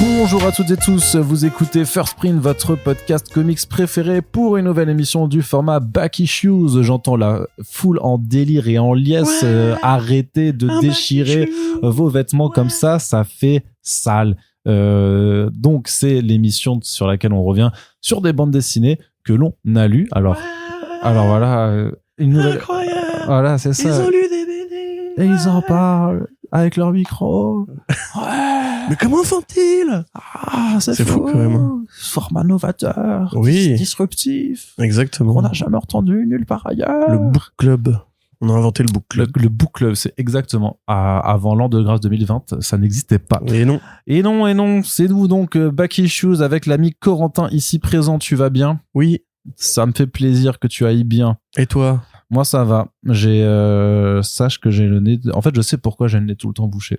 Bonjour à toutes et tous, vous écoutez First Print, votre podcast comics préféré pour une nouvelle émission du format Back Issues. J'entends la foule en délire et en liesse. Arrêtez de déchirer vos vêtements comme ça fait sale. Donc c'est l'émission sur laquelle on revient sur des bandes dessinées que l'on a lues. Alors voilà, une nouvelle... Incroyable. Voilà, c'est ça. Ils ont lu des BD. Et ils en parlent avec leur micro. Mais comment font-ils? C'est fou quand même. Format novateur, Oui. disruptif. Exactement. On n'a jamais entendu nulle part ailleurs. Le book club. On a inventé le book club. Le book club, c'est exactement. Avant l'an de grâce 2020, ça n'existait pas. Et non. Et non, c'est nous donc Back Issues avec l'ami Corentin ici présent. Tu vas bien? Oui. Ça me fait plaisir que tu ailles bien. Et toi? Moi, ça va. Sache que j'ai le nez... En fait, je sais pourquoi j'ai le nez tout le temps bouché.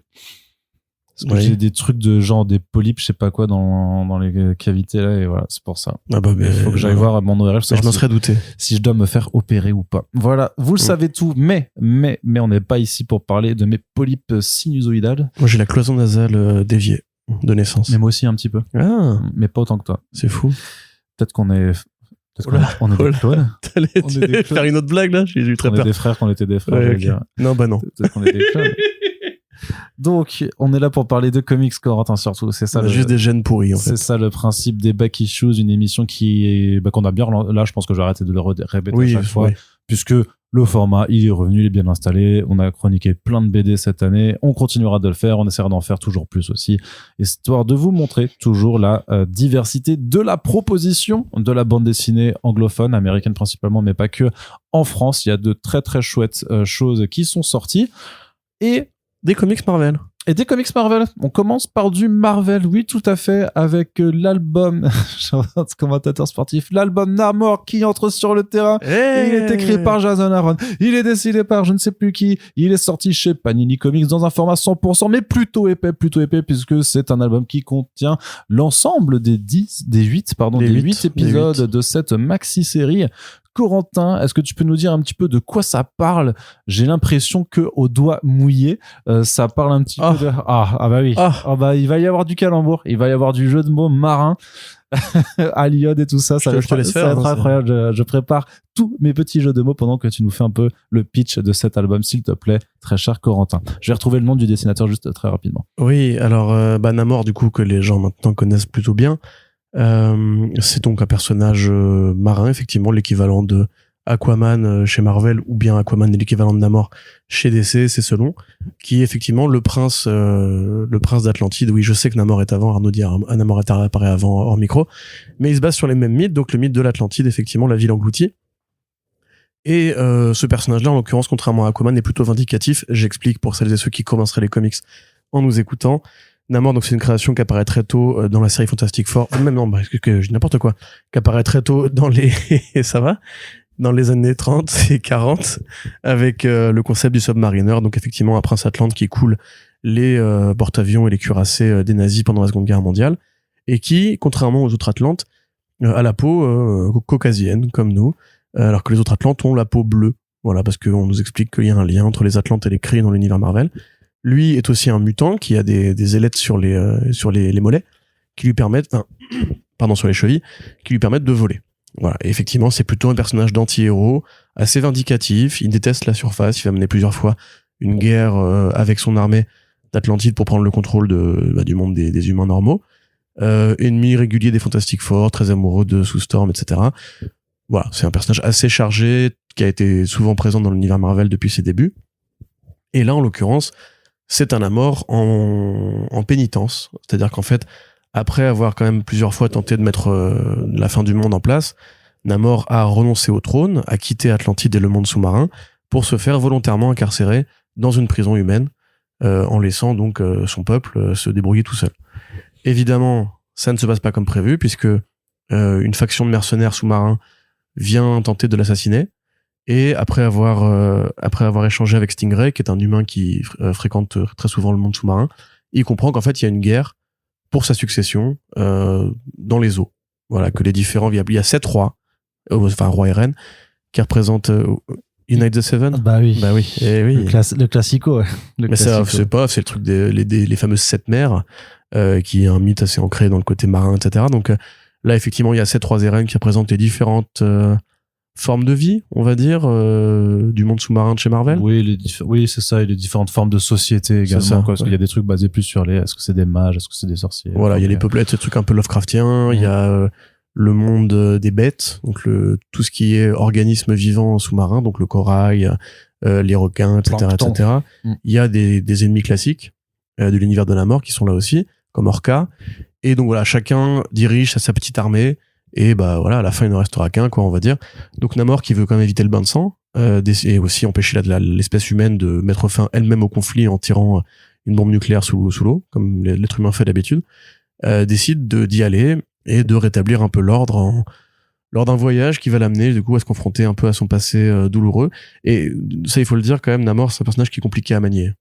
Parce que j'ai des trucs de genre des polypes, je sais pas quoi, dans les cavités là, et voilà, c'est pour ça. Ah bah, Il faut que j'aille voir à mon ORL. Je m'en serais douté. Si je dois me faire opérer ou pas. Voilà, vous le savez tout, mais on n'est pas ici pour parler de mes polypes sinusoïdales. Moi, j'ai la cloison nasale déviée de naissance. Mais moi aussi un petit peu. Ah, Mais pas autant que toi. c'est fou. Peut-être qu'on est... on est des clones. T'allais faire une autre blague là? J'ai eu très On est peur. des frères, qu'on était des frères, Ouais, je veux ok. dire. Non, bah non. Peut-être qu'on est des clones. Donc, on est là pour parler de comics, Corentin, surtout. C'est ça. On a juste des gènes pourris en fait. C'est ça le principe des Back Issues, une émission qu'on a bien là, je pense que j'ai arrêté de le répéter à chaque fois, puisque le format, il est revenu, il est bien installé. On a chroniqué plein de BD cette année. On continuera de le faire. On essaiera d'en faire toujours plus aussi, histoire de vous montrer toujours la diversité de la proposition de la bande dessinée anglophone, américaine principalement, mais pas que. En France, il y a de très très chouettes choses qui sont sorties. Et des comics Marvel. Et des comics Marvel. On commence par du Marvel, oui, tout à fait, avec l'album, commentateur sportif, l'album Namor qui entre sur le terrain. Hey, il est écrit par Jason Aaron. Il est dessiné par je ne sais plus qui. Il est sorti chez Panini Comics dans un format 100%, mais plutôt épais, puisque c'est un album qui contient l'ensemble des 8 épisodes de cette maxi-série. Corentin, est-ce que tu peux nous dire un petit peu de quoi ça parle? J'ai l'impression que au doigt mouillé, ça parle un petit peu de... bah oui. Il va y avoir du calembour, il va y avoir du jeu de mots marin, Aliode et tout ça. Ça va être incroyable. Je prépare tous mes petits jeux de mots pendant que tu nous fais un peu le pitch de cet album, s'il te plaît, très cher Corentin. Je vais retrouver le nom du dessinateur juste très rapidement. Oui, alors Namor, du coup, que les gens maintenant connaissent plutôt bien. C'est donc un personnage marin, effectivement, l'équivalent de Aquaman chez Marvel, ou bien Aquaman est l'équivalent de Namor chez DC, c'est selon, qui est effectivement le prince d'Atlantide. Oui, je sais que Namor est avant, Arnaud dit Namor est apparu avant hors micro, mais il se base sur les mêmes mythes, donc le mythe de l'Atlantide, effectivement, la ville engloutie. Et ce personnage-là, en l'occurrence, contrairement à Aquaman, est plutôt vindicatif. J'explique pour celles et ceux qui commenceraient les comics en nous écoutant. Namor, donc c'est une création qui apparaît très tôt dans la série Fantastic Four, même non, je dis n'importe quoi, qui apparaît très tôt dans dans les années 30 et 40, avec le concept du submariner, donc effectivement un prince Atlante qui coule les porte-avions et les cuirassés des nazis pendant la Seconde Guerre mondiale, et qui, contrairement aux autres Atlantes, a la peau caucasienne, comme nous, alors que les autres Atlantes ont la peau bleue. Voilà, parce qu'on nous explique qu'il y a un lien entre les Atlantes et les Kree dans l'univers Marvel. Lui est aussi un mutant qui a des ailettes sur les mollets qui lui permettent, sur les chevilles, qui lui permettent de voler. Voilà. Et effectivement, c'est plutôt un personnage d'anti-héros, assez vindicatif. Il déteste la surface. Il va mener plusieurs fois une guerre avec son armée d'Atlantide pour prendre le contrôle du monde des humains normaux. Ennemi régulier des Fantastic Four, très amoureux de Sue Storm, etc. Voilà. C'est un personnage assez chargé qui a été souvent présent dans l'univers Marvel depuis ses débuts. Et là, en l'occurrence, c'est un Namor en pénitence. C'est-à-dire qu'en fait, après avoir quand même plusieurs fois tenté de mettre la fin du monde en place, Namor a renoncé au trône, a quitté Atlantide et le monde sous-marin pour se faire volontairement incarcérer dans une prison humaine, en laissant donc son peuple se débrouiller tout seul. Évidemment, ça ne se passe pas comme prévu, puisque une faction de mercenaires sous-marins vient tenter de l'assassiner. Et après avoir échangé avec Stingray, qui est un humain qui fréquente très souvent le monde sous-marin, il comprend qu'en fait il y a une guerre pour sa succession dans les eaux. Voilà, que les différents il y a 7 rois, roi et reine, qui représentent Unite the Seven. Bah oui. Bah oui. Et oui. Le classico. Ouais. Mais c'est le truc les fameuses 7 mers, qui est un mythe assez ancré dans le côté marin, etc. Donc là, effectivement, il y a ces 3 arènes qui représentent les différentes formes de vie, on va dire, du monde sous-marin de chez Marvel. Oui, c'est ça, et les différentes formes de société également, ça, parce qu'il y a des trucs basés plus sur est-ce que c'est des mages, est-ce que c'est des sorciers. Voilà, il y a les peuplettes, ce truc un peu Lovecraftien, il y a le monde des bêtes, donc tout ce qui est organisme vivant sous-marin, donc le corail, les requins, etc., etc. Il y a des ennemis classiques de l'univers de la mort qui sont là aussi, comme Orca. Et donc voilà, chacun dirige sa petite armée. Et bah voilà, à la fin, il ne restera qu'un, quoi, on va dire. Donc Namor qui veut quand même éviter le bain de sang, et aussi empêcher l'espèce humaine de mettre fin elle-même au conflit en tirant une bombe nucléaire sous l'eau, comme l'être humain fait d'habitude, décide d'y aller et de rétablir un peu l'ordre lors d'un voyage qui va l'amener du coup à se confronter un peu à son passé douloureux. Et ça, il faut le dire quand même, Namor, c'est un personnage qui est compliqué à manier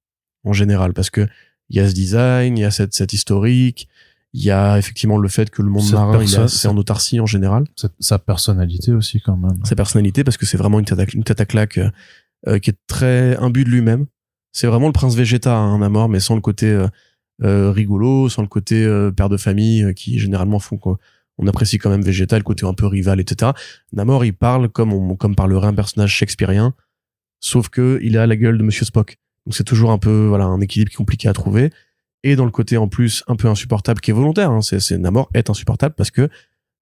en général, parce que il y a ce design, il y a cette historique, il y a effectivement le fait que le monde marin c'est en autarcie en général. Sa personnalité aussi quand même. Sa personnalité, parce que c'est vraiment une tête à claque qui est très imbu de lui-même. C'est vraiment le prince Vegeta, hein, Namor, mais sans le côté rigolo, sans le côté père de famille qui généralement font qu'on apprécie quand même Vegeta, le côté un peu rival, etc. Namor, il parle comme parlerait un personnage shakespearien, sauf que il a la gueule de Monsieur Spock. Donc c'est toujours un peu un équilibre compliqué à trouver. Et dans le côté en plus un peu insupportable qui est volontaire, hein, c'est Namor est insupportable parce que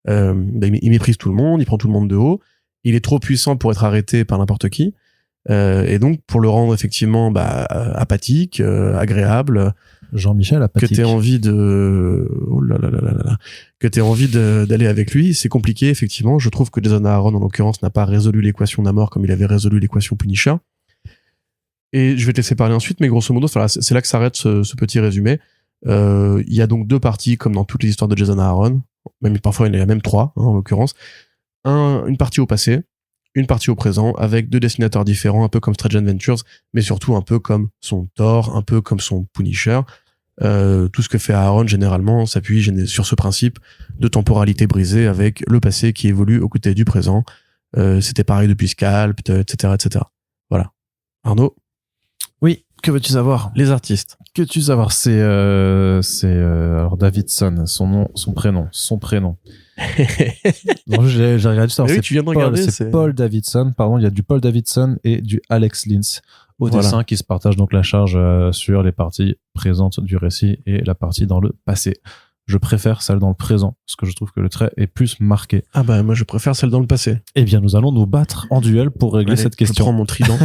il méprise tout le monde, il prend tout le monde de haut, il est trop puissant pour être arrêté par n'importe qui, et donc pour le rendre effectivement apathique, agréable, Jean-Michel apathique, que t'aies envie d'aller avec lui, c'est compliqué effectivement. Je trouve que Jason Aaron en l'occurrence n'a pas résolu l'équation Namor comme il avait résolu l'équation Punisher. Et je vais te laisser parler ensuite, mais grosso modo, c'est là que s'arrête ce petit résumé. Il y a donc 2 parties, comme dans toutes les histoires de Jason Aaron. Même parfois, il y en a même 3, hein, en l'occurrence. Une partie au passé, une partie au présent, avec 2 dessinateurs différents, un peu comme Strange Adventures, mais surtout un peu comme son Thor, un peu comme son Punisher. Tout ce que fait Aaron, généralement, s'appuie sur ce principe de temporalité brisée avec le passé qui évolue aux côtés du présent. C'était pareil depuis Scalp, etc., etc. Voilà. Arnaud? Oui, que veux-tu savoir? Les artistes. Que veux-tu savoir? C'est alors Davidson, son prénom. Non, j'ai regardé ça. Oui, tu viens de regarder. C'est Paul Davidson. Pardon, il y a du Paul Davidson et du Alex Lins au dessin qui se partagent donc la charge sur les parties présentes du récit et la partie dans le passé. Je préfère celle dans le présent parce que je trouve que le trait est plus marqué. Ah bah moi je préfère celle dans le passé. Eh bien, nous allons nous battre en duel pour régler cette question. Je prends mon trident.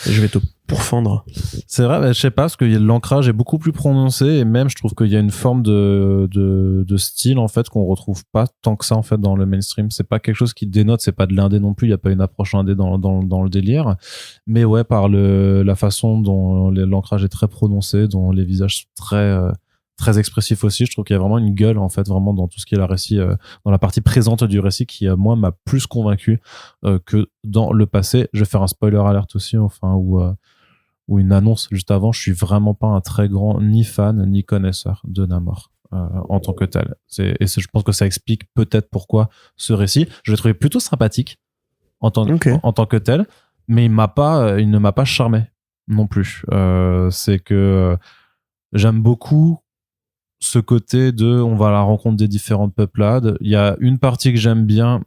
Et je vais te pourfendre. C'est vrai, je sais pas, parce que l'ancrage est beaucoup plus prononcé et même je trouve qu'il y a une forme de style en fait qu'on retrouve pas tant que ça en fait dans le mainstream. C'est pas quelque chose qui dénote, c'est pas de l'indé non plus, il y a pas une approche indé dans le délire. Mais ouais, par la façon dont l'ancrage est très prononcé, dont les visages sont très expressif aussi, je trouve qu'il y a vraiment une gueule en fait vraiment dans tout ce qui est la récit, dans la partie présente du récit qui moi m'a plus convaincu que dans le passé. Je vais faire un spoiler alert aussi, enfin ou une annonce juste avant. Je suis vraiment pas un très grand ni fan ni connaisseur de Namor en tant que tel. Je pense que ça explique peut-être pourquoi ce récit je l'ai trouvé plutôt sympathique en tant que tel, mais il ne m'a pas charmé non plus. C'est que j'aime beaucoup ce côté on va à la rencontre des différentes peuplades. Il y a une partie que j'aime bien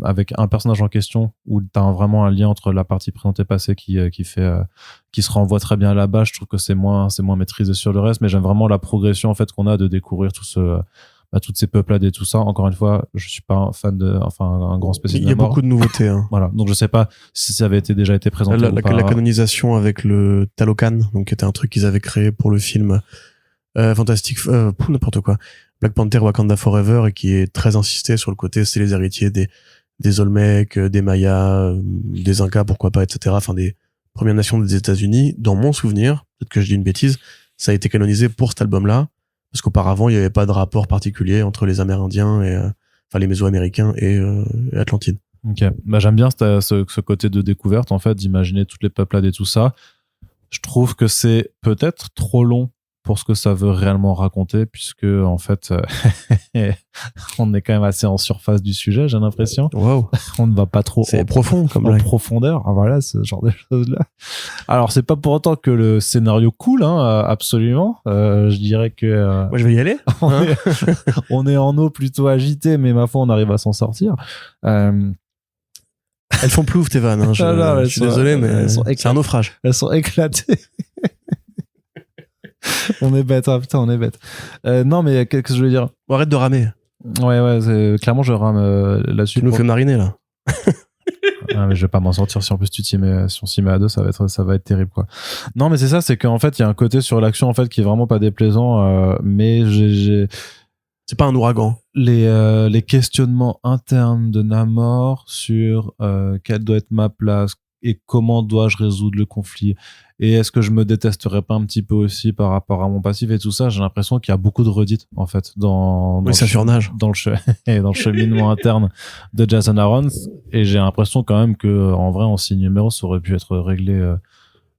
avec un personnage en question où t'as vraiment un lien entre la partie présente et passée qui se renvoie très bien là-bas. Je trouve que c'est moins maîtrisé sur le reste, mais j'aime vraiment la progression en fait qu'on a de découvrir toutes ces peuplades et tout ça. Encore une fois, je suis pas un fan un grand spécialiste. Il y a beaucoup de nouveautés. Hein. Voilà. Donc je sais pas si ça avait déjà été présenté ou pas. La canonisation avec le Talocan, donc qui était un truc qu'ils avaient créé pour le film fantastique, n'importe quoi. Black Panther Wakanda Forever, et qui est très insisté sur le côté, c'est les héritiers des Olmecs, des Mayas, des Incas, pourquoi pas, etc. Enfin, des Premières Nations des États-Unis. Dans mon souvenir, peut-être que je dis une bêtise, ça a été canonisé pour cet album-là, parce qu'auparavant, il n'y avait pas de rapport particulier entre les Amérindiens et, les Mésoaméricains et Atlantide. Ok. Bah, j'aime bien ce côté de découverte, en fait, d'imaginer toutes les peuplades et tout ça. Je trouve que c'est peut-être trop long pour ce que ça veut réellement raconter, puisque en fait, on est quand même assez en surface du sujet, j'ai l'impression. Waouh. On ne va pas trop C'est profond comme en blague. profondeur. Ah, voilà, ce genre de choses-là. Alors, c'est pas pour autant que le scénario coule, hein, absolument. Je dirais que Moi, je vais y aller. on est en eau plutôt agitée, mais ma foi, on arrive à s'en sortir. Elles font plouf, tes vannes. Hein. Je, Ah non, je suis désolé, mais elles sont c'est un naufrage. Elles sont éclatées. On est bête, hein, putain, on est bête. Non, mais qu'est-ce que je veux dire? Bon, arrête de ramer. Ouais, clairement, je rame là-dessus. Tu nous fais mariner, là. Ah, mais je vais pas m'en sortir si en plus si on s'y met à deux, ça va être terrible, quoi. Non, mais c'est ça, c'est qu'en fait, il y a un côté sur l'action, en fait, qui est vraiment pas déplaisant, mais C'est pas un ouragan. les questionnements internes de Namor sur quelle doit être ma place et comment dois-je résoudre le conflit, et est-ce que je me détesterais pas un petit peu aussi par rapport à mon passif et tout ça. J'ai l'impression qu'il y a beaucoup de redites en fait dans ça surnage. dans le cheminement interne de Jason Aaron, et j'ai l'impression quand même que en vrai en 6 numéros ça aurait pu être réglé.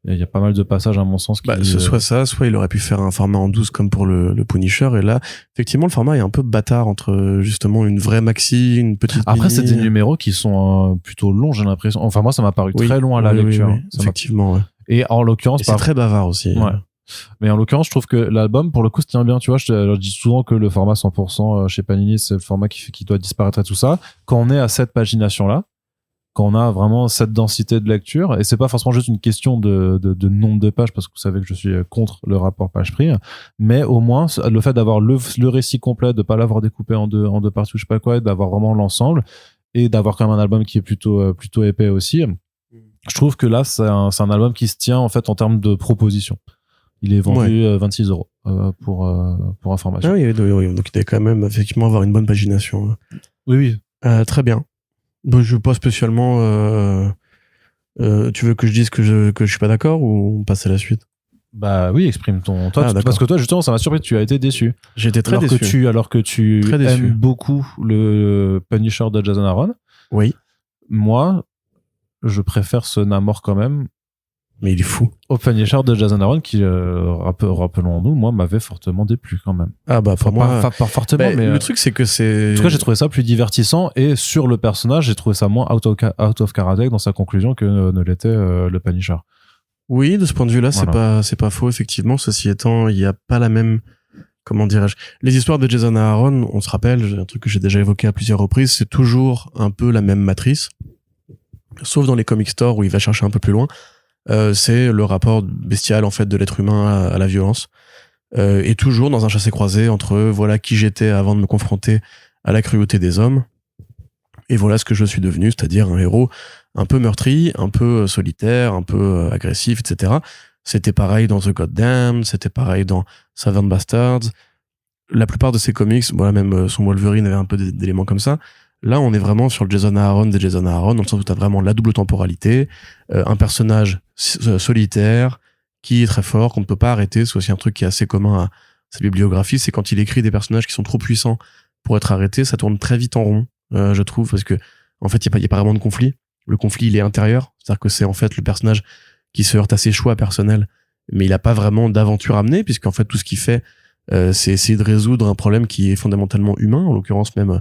Il y a pas mal de passages à mon sens qui Soit ça, soit il aurait pu faire un format en 12 comme pour le Punisher, et là effectivement le format est un peu bâtard entre justement une vraie maxi, une petite après mini. c'est des numéros qui sont plutôt longs, j'ai l'impression. Enfin moi ça m'a paru très long à la lecture. Oui, effectivement, ouais. Et en l'occurrence C'est très bavard aussi. Ouais. Mais en l'occurrence, je trouve que l'album, pour le coup, se tient bien. Tu vois, je dis souvent que le format 100% chez Panini, c'est le format qui doit disparaître et tout ça. Quand on est à cette pagination-là, quand on a vraiment cette densité de lecture, et c'est pas forcément juste une question de nombre de pages, parce que vous savez que je suis contre le rapport page-prix, mais au moins, le fait d'avoir le récit complet, de pas l'avoir découpé en deux parties, je sais pas quoi, et d'avoir vraiment l'ensemble, et d'avoir quand même un album qui est plutôt épais aussi. Je trouve que là, c'est un album qui se tient en fait en termes de proposition. Il est vendu 26 € pour information. Ah oui, donc il doit quand même effectivement avoir une bonne pagination. Oui. Très bien. Bon, je veux pas spécialement. Tu veux que je dise que je suis pas d'accord, ou on passe à la suite? Bah oui, exprime ton. Toi, d'accord. parce que toi, justement, ça m'a surpris. Tu as été déçu. J'étais très déçu. Alors que tu Très déçu. aimes beaucoup le Punisher de Jason Aaron. Oui. Moi, je préfère ce Namor quand même Mais il est fou. au Punisher de Jason Aaron qui, rappelons-nous, moi, m'avait fortement déplu quand même. Ah bah pour moi. Pas fortement, mais le truc c'est que c'est. En tout cas, j'ai trouvé ça plus divertissant, et sur le personnage, j'ai trouvé ça moins out of character dans sa conclusion que ne l'était le Punisher. Oui, de ce point de vue-là, Voilà. c'est pas faux, effectivement. Ceci étant, il y a pas la même, comment dirais-je, les histoires de Jason Aaron, on se rappelle, un truc que j'ai déjà évoqué à plusieurs reprises, c'est toujours un peu la même matrice. Sauf dans les comic stores où il va chercher un peu plus loin. C'est le rapport bestial, en fait, de l'être humain à la violence. Et toujours dans un chassé-croisé entre voilà qui j'étais avant de me confronter à la cruauté des hommes, et voilà ce que je suis devenu, c'est-à-dire un héros un peu meurtri, un peu solitaire, un peu agressif, etc. C'était pareil dans The Goddamned, c'était pareil dans Savant Bastards. La plupart de ces comics, voilà, même son Wolverine avait un peu d'éléments comme ça. Là, on est vraiment sur le Jason Aaron des Jason Aaron, dans le sens où t'as vraiment la double temporalité, un personnage solitaire, qui est très fort, qu'on ne peut pas arrêter. C'est aussi un truc qui est assez commun à sa bibliographie, c'est quand il écrit des personnages qui sont trop puissants pour être arrêtés, ça tourne très vite en rond, je trouve, parce que en fait, il y a pas vraiment de conflit. Le conflit, il est intérieur, c'est-à-dire que c'est en fait le personnage qui se heurte à ses choix personnels, mais il a pas vraiment d'aventure à mener, puisqu'en fait, tout ce qu'il fait, c'est essayer de résoudre un problème qui est fondamentalement humain, en l'occurrence même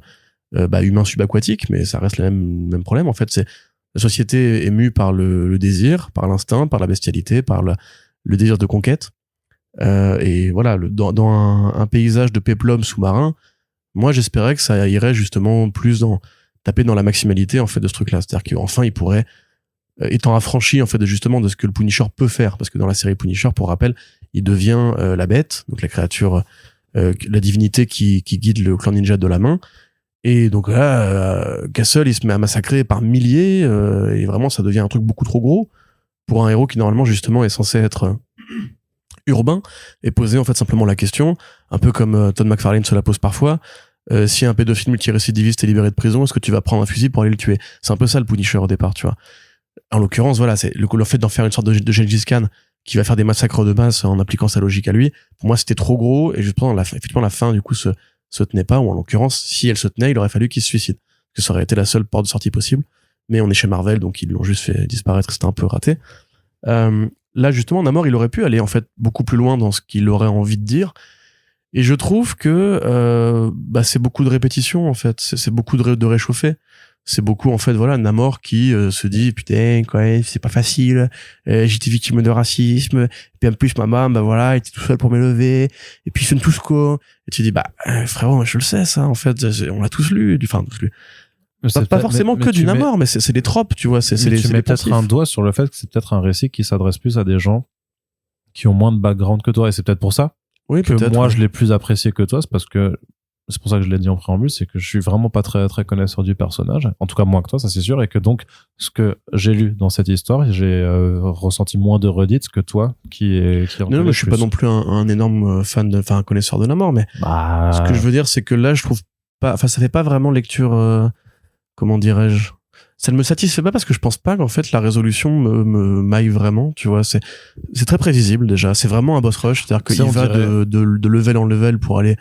humain subaquatique, mais ça reste le même problème. En fait, c'est la société est mue par le désir, par l'instinct, par la bestialité, par le désir de conquête. Et voilà, dans un paysage de péplum sous-marin, moi j'espérais que ça irait justement plus taper dans la maximalité en fait de ce truc-là. C'est-à-dire qu'enfin il pourrait, étant affranchi en fait de ce que le Punisher peut faire, parce que dans la série Punisher, pour rappel, il devient la bête, donc la créature, la divinité qui guide le clan ninja de la main. Et donc là, Castle, il se met à massacrer par milliers, et vraiment, ça devient un truc beaucoup trop gros pour un héros qui, normalement, justement, est censé être urbain, et poser, en fait, simplement la question, un peu comme Todd McFarlane se la pose parfois, si un pédophile multirécidiviste est libéré de prison, est-ce que tu vas prendre un fusil pour aller le tuer? C'est un peu ça, le Punisher, au départ, tu vois. En l'occurrence, voilà, c'est le fait d'en faire une sorte de Gengis Khan qui va faire des massacres de masse en appliquant sa logique à lui. Pour moi, c'était trop gros, et justement, effectivement, la fin, du coup, se tenait pas, ou en l'occurrence, si elle se tenait, il aurait fallu qu'il se suicide. Parce que ça aurait été la seule porte de sortie possible. Mais on est chez Marvel, donc ils l'ont juste fait disparaître, c'était un peu raté. là justement Namor il aurait pu aller en fait beaucoup plus loin dans ce qu'il aurait envie de dire, et je trouve que c'est beaucoup de répétitions en fait, c'est beaucoup de réchauffer. C'est beaucoup en fait voilà Namor qui se dit putain quoi, c'est pas facile, j'étais victime de racisme, et puis en plus maman voilà était tout seul pour m'élever, et puis ils sont tous quoi, et tu dis frérot moi je le sais ça en fait, on l'a tous lu, enfin tous lu. Pas forcément que du Namor, mais c'est des tropes, tu vois, c'est tu mets peut-être un doigt sur le fait que c'est peut-être un récit qui s'adresse plus à des gens qui ont moins de background que toi, et c'est peut-être pour ça que moi je l'ai plus apprécié que toi, c'est pour ça que je l'ai dit en préambule, c'est que je suis vraiment pas très très connaisseur du personnage, en tout cas moins que toi, ça c'est sûr, et que donc ce que j'ai lu dans cette histoire, j'ai ressenti moins de redites que toi qui non, mais je suis pas non plus un énorme fan, un connaisseur de Namor, mais ce que je veux dire c'est que là je trouve pas, enfin ça fait pas vraiment lecture, comment dirais-je, ça ne me satisfait pas parce que je pense pas qu'en fait la résolution me maille vraiment, tu vois, c'est très prévisible déjà, c'est vraiment un boss rush, c'est-à-dire qu'il va de level en level pour aller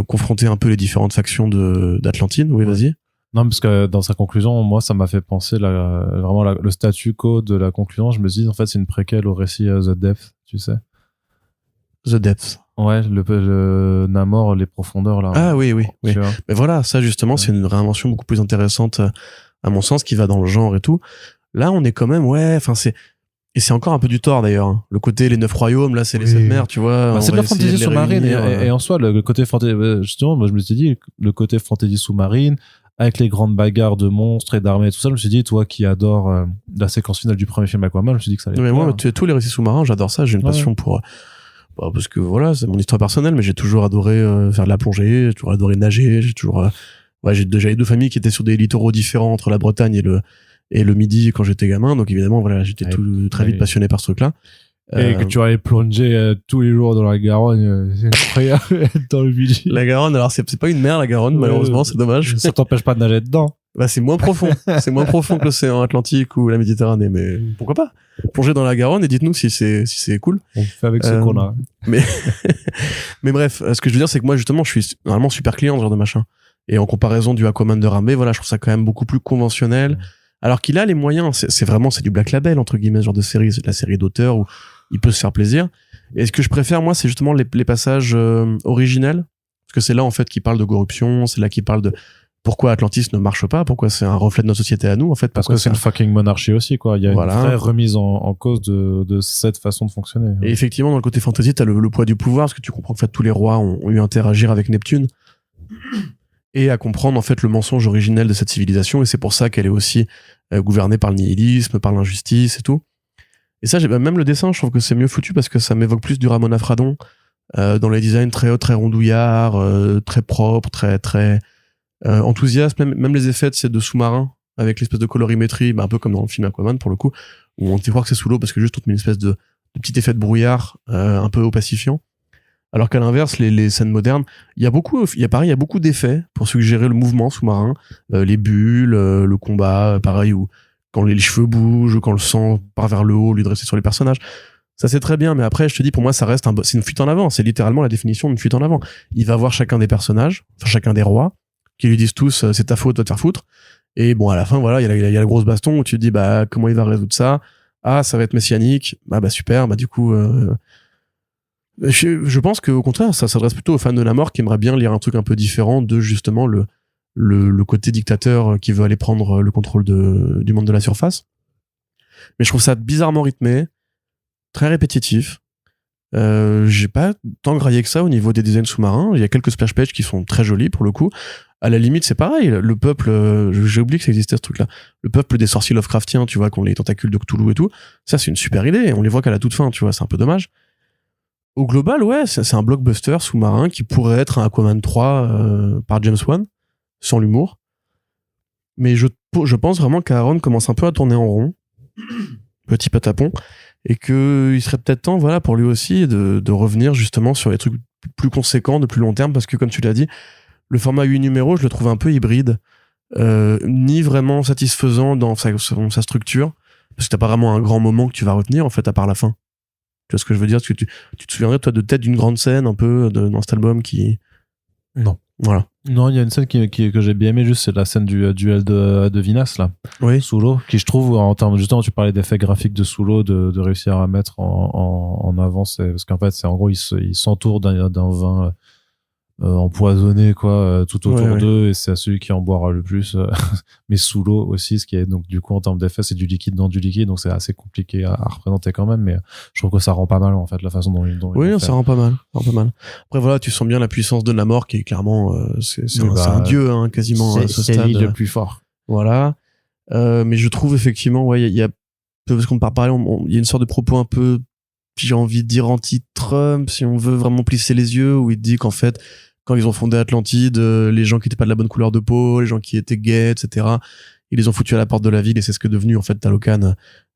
confronter un peu les différentes factions d'Atlantine. Oui, vas-y. Non, parce que dans sa conclusion, moi ça m'a fait penser vraiment le statu quo de la conclusion, je me suis dit en fait c'est une préquelle au récit The Depth, tu sais. The Depth. Ouais, le Namor, les profondeurs là. Ah oui. Mais voilà, ça justement c'est une réinvention beaucoup plus intéressante à mon sens, qui va dans le genre et tout. Là, on est quand même, et c'est encore un peu du Thor d'ailleurs. Hein. Le côté les 9 royaumes, là, c'est les 7 mers, tu vois. C'est de la fantasy sous-marine. Et en soi, le côté fantasy, justement, moi je me suis dit, le côté fantasy sous-marine, avec les grandes bagarres de monstres et d'armées et tout ça, je me suis dit, toi qui adore la séquence finale du premier film Aquaman, je me suis dit que ça allait. Mais moi, tous les récits sous-marins, j'adore ça. J'ai une passion pour. Parce que voilà, c'est mon histoire personnelle, mais j'ai toujours adoré faire de la plongée, j'ai toujours adoré nager, j'avais 2 familles qui étaient sur des littoraux différents entre la Bretagne et le Midi quand j'étais gamin, donc évidemment voilà, j'étais très vite passionné par ce truc-là. Et que tu allais plonger tous les jours dans la Garonne, c'est incroyable dans le Midi. La Garonne, alors c'est pas une mer la Garonne, malheureusement, c'est dommage. Ça t'empêche pas de nager dedans. C'est moins profond, c'est moins profond que l'océan Atlantique ou la Méditerranée, mais pourquoi pas plonger dans la Garonne et dites-nous si c'est cool. On fait avec ce qu'on a. Mais bref, ce que je veux dire c'est que moi justement je suis normalement super client ce genre de machin. Et en comparaison du Aquaman de Rambe, voilà, je trouve ça quand même beaucoup plus conventionnel. Alors qu'il a les moyens, c'est du Black Label, entre guillemets, ce genre de série, c'est de la série d'auteur où il peut se faire plaisir. Et ce que je préfère, moi, c'est justement les passages originels. Parce que c'est là, en fait, qu'il parle de corruption, c'est là qu'il parle de pourquoi Atlantis ne marche pas, pourquoi c'est un reflet de notre société à nous, en fait. Parce que c'est une fucking monarchie aussi, quoi. Il y a une vraie remise en cause de cette façon de fonctionner. Et effectivement, dans le côté fantasy, t'as le poids du pouvoir, parce que tu comprends que, en fait, tous les rois ont eu à interagir avec Neptune. Et à comprendre en fait le mensonge originel de cette civilisation, et c'est pour ça qu'elle est aussi gouvernée par le nihilisme, par l'injustice et tout. Et ça, même le dessin, je trouve que c'est mieux foutu parce que ça m'évoque plus du Ramon Afradon dans les designs très hauts, très rondouillards, très propres, très enthousiastes, même les effets de sous-marin avec l'espèce de colorimétrie, un peu comme dans le film Aquaman pour le coup, où on te croit que c'est sous l'eau parce que juste on te met une espèce de petit effet de brouillard un peu opacifiant. Alors qu'à l'inverse, les scènes modernes, il y a beaucoup d'effets pour suggérer le mouvement sous-marin, les bulles, le combat, pareil, ou quand les cheveux bougent, quand le sang part vers le haut, lui dresser sur les personnages. Ça c'est très bien, mais après, je te dis, pour moi, ça reste c'est une fuite en avant. C'est littéralement la définition d'une fuite en avant. Il va voir chacun des personnages, enfin chacun des rois, qui lui disent tous, c'est ta faute, va te faire foutre. Et bon, à la fin, voilà, il y a la grosse baston où tu te dis, comment il va résoudre ça? Ah, ça va être messianique. Super, du coup, je pense qu'au contraire, ça s'adresse plutôt aux fans de Namor qui aimeraient bien lire un truc un peu différent de justement le côté dictateur qui veut aller prendre le contrôle du monde de la surface. Mais je trouve ça bizarrement rythmé, très répétitif. J'ai pas tant graillé que ça au niveau des designs sous-marins. Il y a quelques splash pages qui sont très jolis pour le coup. À la limite, c'est pareil. Le peuple, j'ai oublié que ça existait ce truc-là. Le peuple des sorciers Lovecraftiens, tu vois, qui ont les tentacules de Cthulhu et tout. Ça, c'est une super idée. On les voit qu'à la toute fin, tu vois, c'est un peu dommage. Au global, ouais, c'est un blockbuster sous-marin qui pourrait être un Aquaman 3 par James Wan, sans l'humour. Mais je pense vraiment qu'Aaron commence un peu à tourner en rond, petit patapon, et qu'il serait peut-être temps, voilà, pour lui aussi de revenir justement sur les trucs plus conséquents, de plus long terme, parce que comme tu l'as dit, le format 8 numéros, je le trouve un peu hybride, ni vraiment satisfaisant dans sa structure, parce que t'as pas vraiment un grand moment que tu vas retenir, en fait, à part la fin. Tu vois ce que je veux dire? Parce que tu te souviendrais, toi, de tête d'une grande scène, un peu, dans cet album qui... Non. Voilà. Non, il y a une scène que j'ai bien aimé, juste c'est la scène du duel de Vinas là, Oui. sous l'eau, qui je trouve en termes justement, tu parlais d'effets graphiques de sous l'eau, de réussir à mettre en avant, parce qu'en fait c'est en gros il s'entoure d'un vin empoisonné quoi, tout autour Ouais. d'eux, et c'est à celui qui en boira le plus, mais sous l'eau aussi, ce qui est donc du coup en termes d'effets c'est du liquide dans du liquide, donc c'est assez compliqué à représenter quand même, mais je trouve que ça rend pas mal en fait la façon dont ils Oui, l'ont non, fait. ça rend pas mal. Ça rend pas mal. Après, voilà, tu sens bien la puissance de Namor qui est clairement, c'est Oui, c'est un dieu, hein, quasiment, à ce c'est stade. l'île le plus fort. Voilà. Mais je trouve effectivement, ouais, il y a, parce qu'on part pareil, il y a une sorte de propos un peu, j'ai envie de dire anti-Trump, si on veut vraiment plisser les yeux, où il dit qu'en fait, quand ils ont fondé Atlantide, les gens qui étaient pas de la bonne couleur de peau, les gens qui étaient gays, etc., ils les ont foutus à la porte de la ville, et c'est ce que est devenu, en fait, Talocan.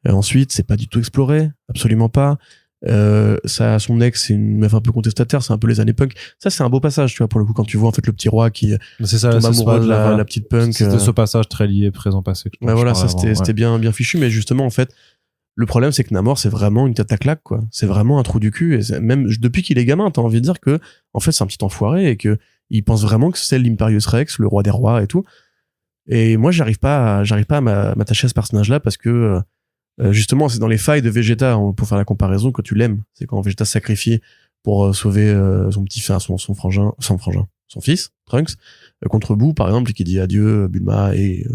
Ensuite, c'est pas du tout exploré, absolument pas. Son ex, c'est une meuf un peu contestataire, c'est un peu les années punk. Ça, c'est un beau passage, tu vois, pour le coup, quand tu vois, en fait, le petit roi qui C'est ça, tombe c'est amoureux de voilà. la petite punk. C'était ce passage très lié présent-passé. Ouais, voilà, ça, c'était bien fichu, mais justement, en fait, le problème, c'est que Namor, c'est vraiment une tête à claque, quoi. C'est vraiment un trou du cul, et même, depuis qu'il est gamin, t'as envie de dire que, en fait, c'est un petit enfoiré, et que, il pense vraiment que c'est l'Imperius Rex, le roi des rois et tout. Et moi, j'arrive pas à m'attacher à ce personnage-là parce que, justement, c'est dans les failles de Vegeta, pour faire la comparaison, que tu l'aimes. C'est quand Vegeta se sacrifie pour sauver son petit frère, son fils, Trunks, contre Boo, par exemple, qui dit adieu, Bulma et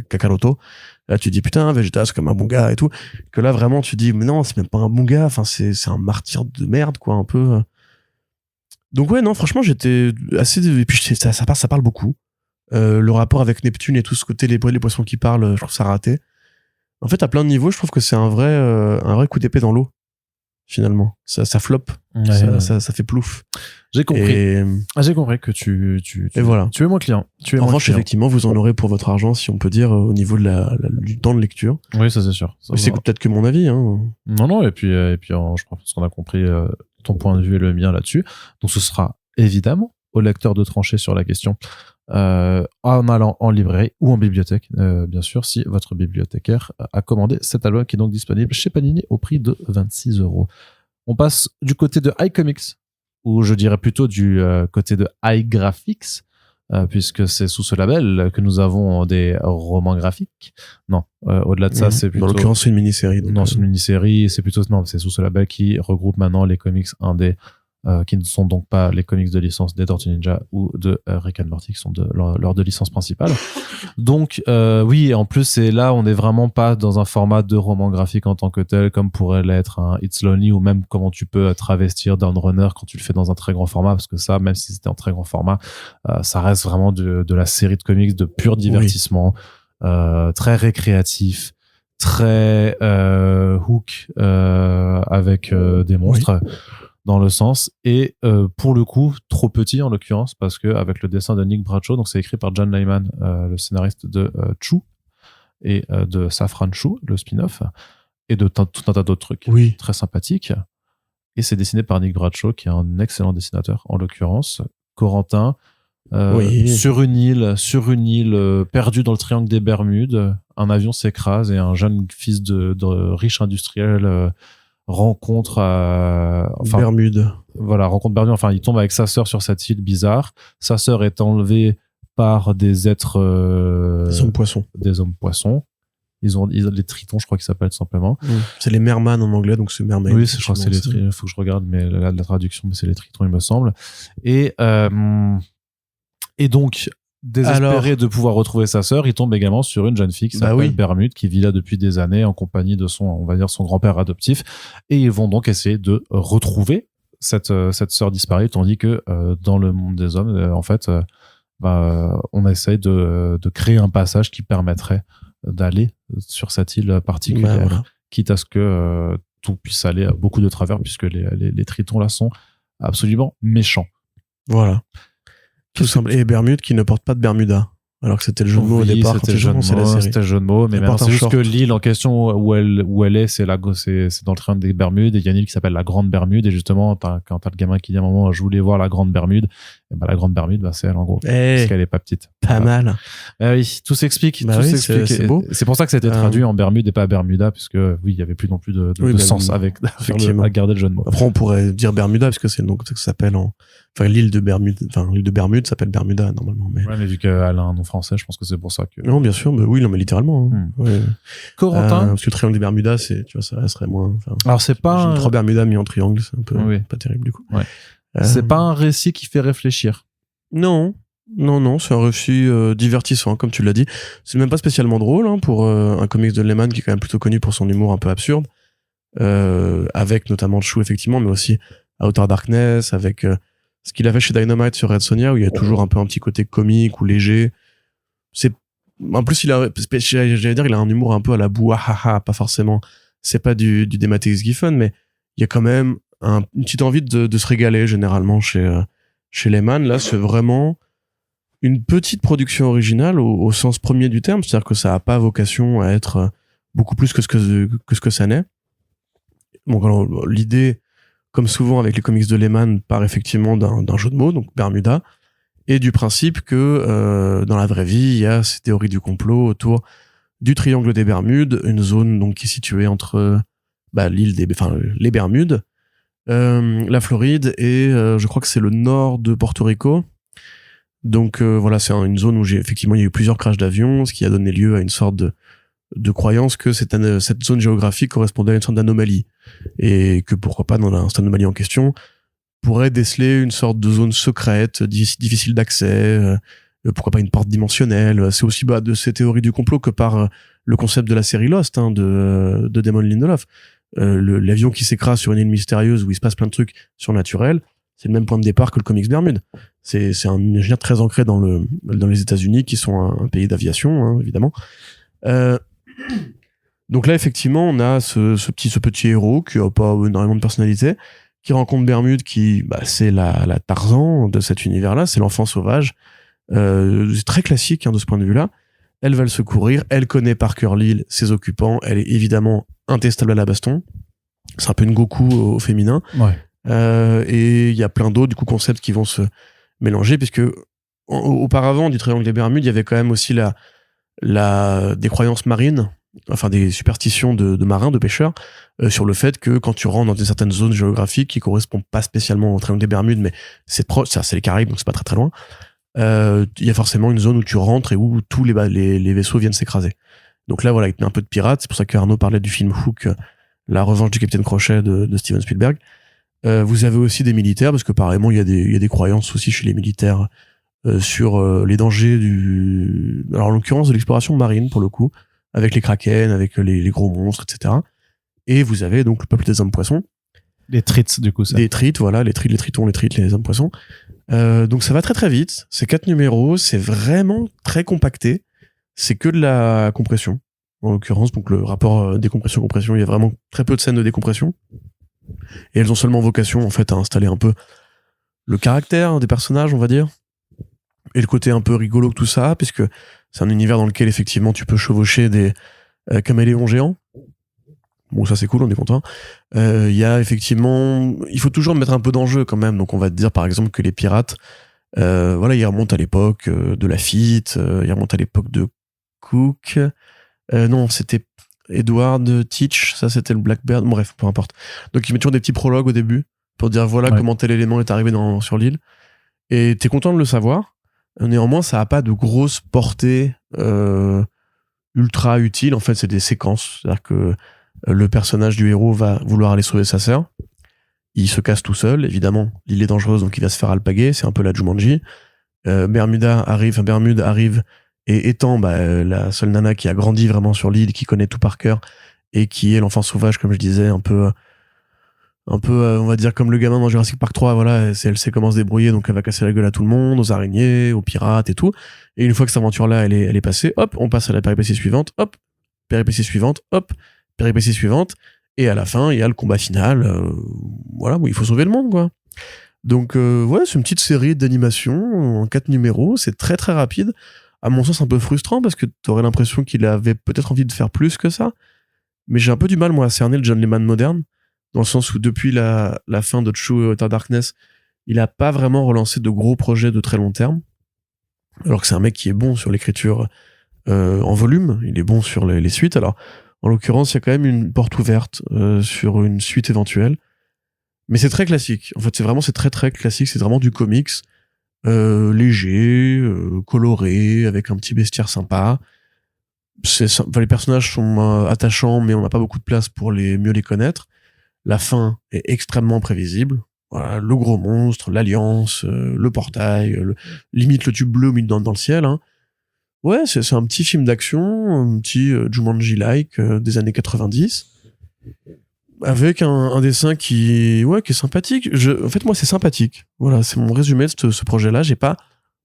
Kakaroto. Là, tu dis, putain, Vegeta, c'est comme un bon gars et tout. Que là, vraiment, tu dis, mais non, c'est même pas un bon gars. Enfin, c'est un martyr de merde, quoi, un peu. Donc ouais, non, franchement, j'étais assez... Et puis, ça parle beaucoup. Le rapport avec Neptune et tout ce côté, les poissons qui parlent, je trouve ça raté. En fait, à plein de niveaux, je trouve que c'est un vrai coup d'épée dans l'eau, finalement. Ça floppe. Ouais, ça fait plouf. J'ai compris. Et J'ai compris que tu voilà. Tu es mon client. Tu es en mon revanche, client. effectivement, vous en aurez pour votre argent, si on peut dire, au niveau de du temps de lecture. Oui, ça c'est sûr. Ça, Mais c'est peut-être que mon avis, hein. Non, et puis je pense qu'on a compris ton point de vue et le mien là-dessus. Donc ce sera évidemment au lecteur de trancher sur la question en allant en librairie ou en bibliothèque, bien sûr, si votre bibliothécaire a commandé cet album qui est donc disponible chez Panini au prix de 26€. On passe du côté de iComics, ou je dirais plutôt du côté de iGraphics, puisque c'est sous ce label que nous avons des romans graphiques. Non, au-delà de ça, c'est plutôt... Dans l'occurrence, c'est une mini-série. Donc, non, c'est une mini-série, c'est plutôt... Non, c'est sous ce label qui regroupe maintenant les comics indés, qui ne sont donc pas les comics de licence des Tortues Ninja ou de Rick and Morty, qui sont de leurs deux licences principales. Donc, oui, en plus, c'est là, on n'est vraiment pas dans un format de roman graphique en tant que tel, comme pourrait l'être un It's Lonely, ou même comment tu peux travestir Down Runner quand tu le fais dans un très grand format, parce que ça, même si c'était en très grand format, ça reste vraiment de la série de comics de pur divertissement, très récréatif, très hook, avec des monstres. Oui. Dans le sens, et pour le coup trop petit en l'occurrence, parce que avec le dessin de Nick Bradshaw, donc c'est écrit par John Layman, le scénariste de Choo et de Safran Choo, le spin-off, et de tout un tas d'autres trucs très sympathiques, et c'est dessiné par Nick Bradshaw, qui est un excellent dessinateur en l'occurrence, Corentin, sur une île perdue dans le triangle des Bermudes, un avion s'écrase et un jeune fils de riche industriel rencontre Bermude. Voilà, rencontre Bermude. Enfin, il tombe avec sa sœur sur cette île bizarre. Sa sœur est enlevée par des êtres... des hommes poissons. Ils ont les tritons, je crois qu'ils s'appellent tout simplement. C'est les merman en anglais, donc c'est mermaid. Oui, je crois que c'est les tritons. Il faut que je regarde mais la traduction, mais c'est les tritons, il me semble. Et donc... désespéré de pouvoir retrouver sa sœur, il tombe également sur une jeune fille qui s'appelle Bermude, qui vit là depuis des années en compagnie de son grand-père adoptif, et ils vont donc essayer de retrouver cette sœur disparue, tandis que dans le monde des hommes, en fait, on essaye de créer un passage qui permettrait d'aller sur cette île particulière, quitte à ce que tout puisse aller à beaucoup de travers, puisque les tritons là sont absolument méchants. Voilà. Tout simple. Et Bermude qui ne porte pas de Bermuda. Alors que c'était le jeu de mots au départ. C'était le jeu de mots, mais maintenant c'est juste que l'île en question où elle est, c'est dans le triangle des Bermudes, et il y a une île qui s'appelle la Grande Bermude, et justement, quand t'as le gamin qui dit à un moment, je voulais voir la Grande Bermude, et la Grande Bermude, c'est elle en gros. Parce qu'elle est pas petite. Pas mal. Oui, tout s'explique. C'est beau. C'est pour ça que ça a été traduit en Bermude et pas à Bermuda, puisque oui, il y avait plus non plus de sens avec garder le jeu de mots. Après, on pourrait dire Bermuda, parce que c'est le nom comme ça que ça s'appelle Enfin, l'île de Bermude s'appelle Bermuda normalement. Mais... Ouais, mais vu qu'elle a un nom français, je pense que c'est pour ça que. Non, bien sûr, mais oui, non, mais littéralement. Hein. Ouais. Corentin. Parce que le triangle des Bermudas, tu vois, ça serait moins. Alors c'est pas. Trois Bermudas mis en triangle, c'est un peu pas terrible du coup. Ouais. C'est pas un récit qui fait réfléchir. Non, c'est un récit divertissant, comme tu l'as dit. C'est même pas spécialement drôle pour un comics de Lehman qui est quand même plutôt connu pour son humour un peu absurde, avec notamment Chou effectivement, mais aussi Outer Darkness, avec ce qu'il a fait chez Dynamite sur Red Sonja, où il y a toujours un peu un petit côté comique ou léger. En plus, j'allais dire, il a un humour un peu à la bouahaha, pas forcément. C'est pas du Dematteis Giffen, mais il y a quand même une petite envie de se régaler généralement chez Lehman. Là, c'est vraiment une petite production originale au sens premier du terme, c'est-à-dire que ça a pas vocation à être beaucoup plus que ce que ça n'est. Donc alors, l'idée, comme souvent avec les comics de Lehman, part effectivement d'un jeu de mots, donc Bermuda, et du principe que dans la vraie vie, il y a ces théories du complot autour du triangle des Bermudes, une zone donc qui est située entre les Bermudes, la Floride et je crois que c'est le nord de Porto Rico. Donc voilà, c'est une zone où effectivement il y a eu plusieurs crashs d'avions, ce qui a donné lieu à une sorte de croyance que cette zone géographique correspondait à une sorte d'anomalie et que pourquoi pas dans cette anomalie en question pourrait déceler une sorte de zone secrète, difficile d'accès, pourquoi pas une porte dimensionnelle. C'est aussi de ces théories du complot que par le concept de la série Lost de Damon Lindelof. L'avion qui s'écrase sur une île mystérieuse où il se passe plein de trucs surnaturels, c'est le même point de départ que le comics Bermude. C'est un imaginaire très ancré dans les États-Unis, qui sont un pays d'aviation, évidemment. Donc là, effectivement, on a ce petit héros qui a pas énormément de personnalité, qui rencontre Bermude, qui c'est la Tarzan de cet univers-là, c'est l'enfant sauvage. C'est très classique de ce point de vue-là. Elle va le secourir, elle connaît par cœur l'île, ses occupants, elle est évidemment intestable à la baston. C'est un peu une Goku au féminin. Ouais. Et il y a plein d'autres du coup concepts qui vont se mélanger, puisque auparavant du triangle des Bermudes, il y avait quand même aussi des croyances marines, enfin des superstitions de marins, de pêcheurs, sur le fait que quand tu rentres dans certaines zones géographiques qui correspondent pas spécialement au triangle des Bermudes, mais c'est proche, c'est les Caraïbes, donc c'est pas très très loin, il y a forcément une zone où tu rentres et où tous les vaisseaux viennent s'écraser. Donc là voilà, il y a un peu de pirates, c'est pour ça qu'Arnaud parlait du film Hook, la revanche du Capitaine Crochet de Steven Spielberg. Vous avez aussi des militaires, parce que pareillement il y a des croyances aussi chez les militaires sur les dangers alors en l'occurrence de l'exploration marine pour le coup, avec les kraken, avec les gros monstres, etc. Et vous avez donc le peuple des hommes poissons. Les trites, du coup, ça. Des trites, voilà, les tritons, les trites, les hommes poissons. Donc ça va très très vite, c'est 4 numéros, c'est vraiment très compacté, c'est que de la compression. En l'occurrence, donc le rapport décompression-compression, il y a vraiment très peu de scènes de décompression. Et elles ont seulement vocation, en fait, à installer un peu le caractère des personnages, on va dire. Et le côté un peu rigolo que tout ça a, puisque c'est un univers dans lequel, effectivement, tu peux chevaucher des caméléons géants. Bon, ça c'est cool, on est content. Il y a effectivement... Il faut toujours mettre un peu d'enjeu quand même. Donc on va te dire, par exemple, que les pirates, ils remontent à l'époque de Lafitte, ils remontent à l'époque de Cook. Non, c'était Edward Teach, ça c'était le Blackbird, bref, peu importe. Donc ils mettent toujours des petits prologues au début pour dire voilà comment tel élément est arrivé sur l'île. Et t'es content de le savoir. Néanmoins, ça a pas de grosse portée ultra utile. En fait, c'est des séquences. C'est-à-dire que le personnage du héros va vouloir aller sauver sa sœur. Il se casse tout seul, évidemment. L'île est dangereuse, donc il va se faire alpaguer. C'est un peu la Jumanji. Bermude arrive et étant la seule nana qui a grandi vraiment sur l'île, qui connaît tout par cœur et qui est l'enfant sauvage, comme je disais, un peu on va dire comme le gamin dans Jurassic Park 3, voilà, elle sait comment se débrouiller, donc elle va casser la gueule à tout le monde, aux araignées, aux pirates et tout. Et une fois que cette aventure-là elle est passée, hop, on passe à la péripétie suivante, hop, péripétie suivante, hop, péripétie suivante, et à la fin il y a le combat final, voilà, où il faut sauver le monde, quoi. Donc c'est une petite série d'animation en 4 numéros, c'est très très rapide. À mon sens un peu frustrant parce que t'aurais l'impression qu'il avait peut-être envie de faire plus que ça, mais j'ai un peu du mal moi à cerner le John Lehman moderne, dans le sens où depuis la fin de True Outer Darkness, il a pas vraiment relancé de gros projets de très long terme, alors que c'est un mec qui est bon sur l'écriture en volume, il est bon sur les suites. Alors en l'occurrence il y a quand même une porte ouverte sur une suite éventuelle. Mais c'est très classique. En fait, c'est très très classique. C'est vraiment du comics léger, coloré, avec un petit bestiaire sympa. Les personnages sont attachants, mais on n'a pas beaucoup de place pour mieux les connaître. La fin est extrêmement prévisible. Voilà, le gros monstre, l'alliance, le portail, limite le tube bleu mis dans le ciel. Hein. Ouais, c'est un petit film d'action, un petit Jumanji-like des années 90, avec un dessin qui est sympathique. En fait, moi, c'est sympathique. Voilà, c'est mon résumé de ce projet-là. J'ai pas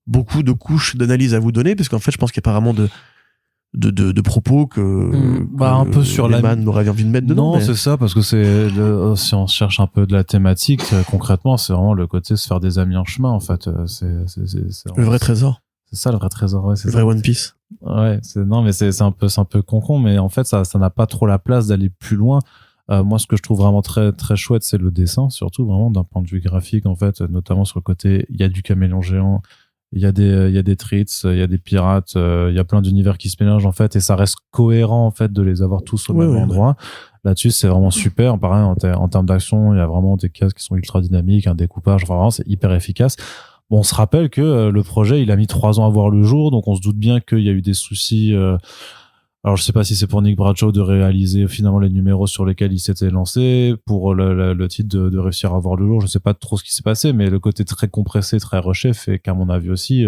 beaucoup de couches d'analyse à vous donner, parce qu'en fait, je pense qu'il n'y a pas vraiment de propos que un peu sur Lehman aurait envie de mettre dedans. Non, c'est ça, parce que si on cherche un peu de la thématique, concrètement, c'est vraiment le côté se faire des amis en chemin, en fait. C'est le vrai trésor. C'est ça, le vrai trésor, ouais, c'est le ça. vrai One Piece. Ouais, mais c'est un peu con, mais en fait, ça n'a pas trop la place d'aller plus loin. Moi, ce que je trouve vraiment très, très chouette, c'est le dessin, surtout vraiment d'un point de vue graphique, en fait, notamment sur le côté, il y a du caméléon géant, il y a des treats, il y a des pirates, il y a plein d'univers qui se mélangent, en fait, et ça reste cohérent, en fait, de les avoir tous au même endroit. Là-dessus, c'est vraiment super. Pareil, en termes d'action, il y a vraiment des cases qui sont ultra dynamiques, un découpage, enfin, vraiment, c'est hyper efficace. Bon, on se rappelle que le projet, il a mis 3 ans à voir le jour, donc on se doute bien qu'il y a eu des soucis. Alors, je sais pas si c'est pour Nick Bradshaw de réaliser finalement les numéros sur lesquels il s'était lancé, pour le titre de réussir à voir le jour. Je sais pas trop ce qui s'est passé, mais le côté très compressé, très rushé fait qu'à mon avis aussi,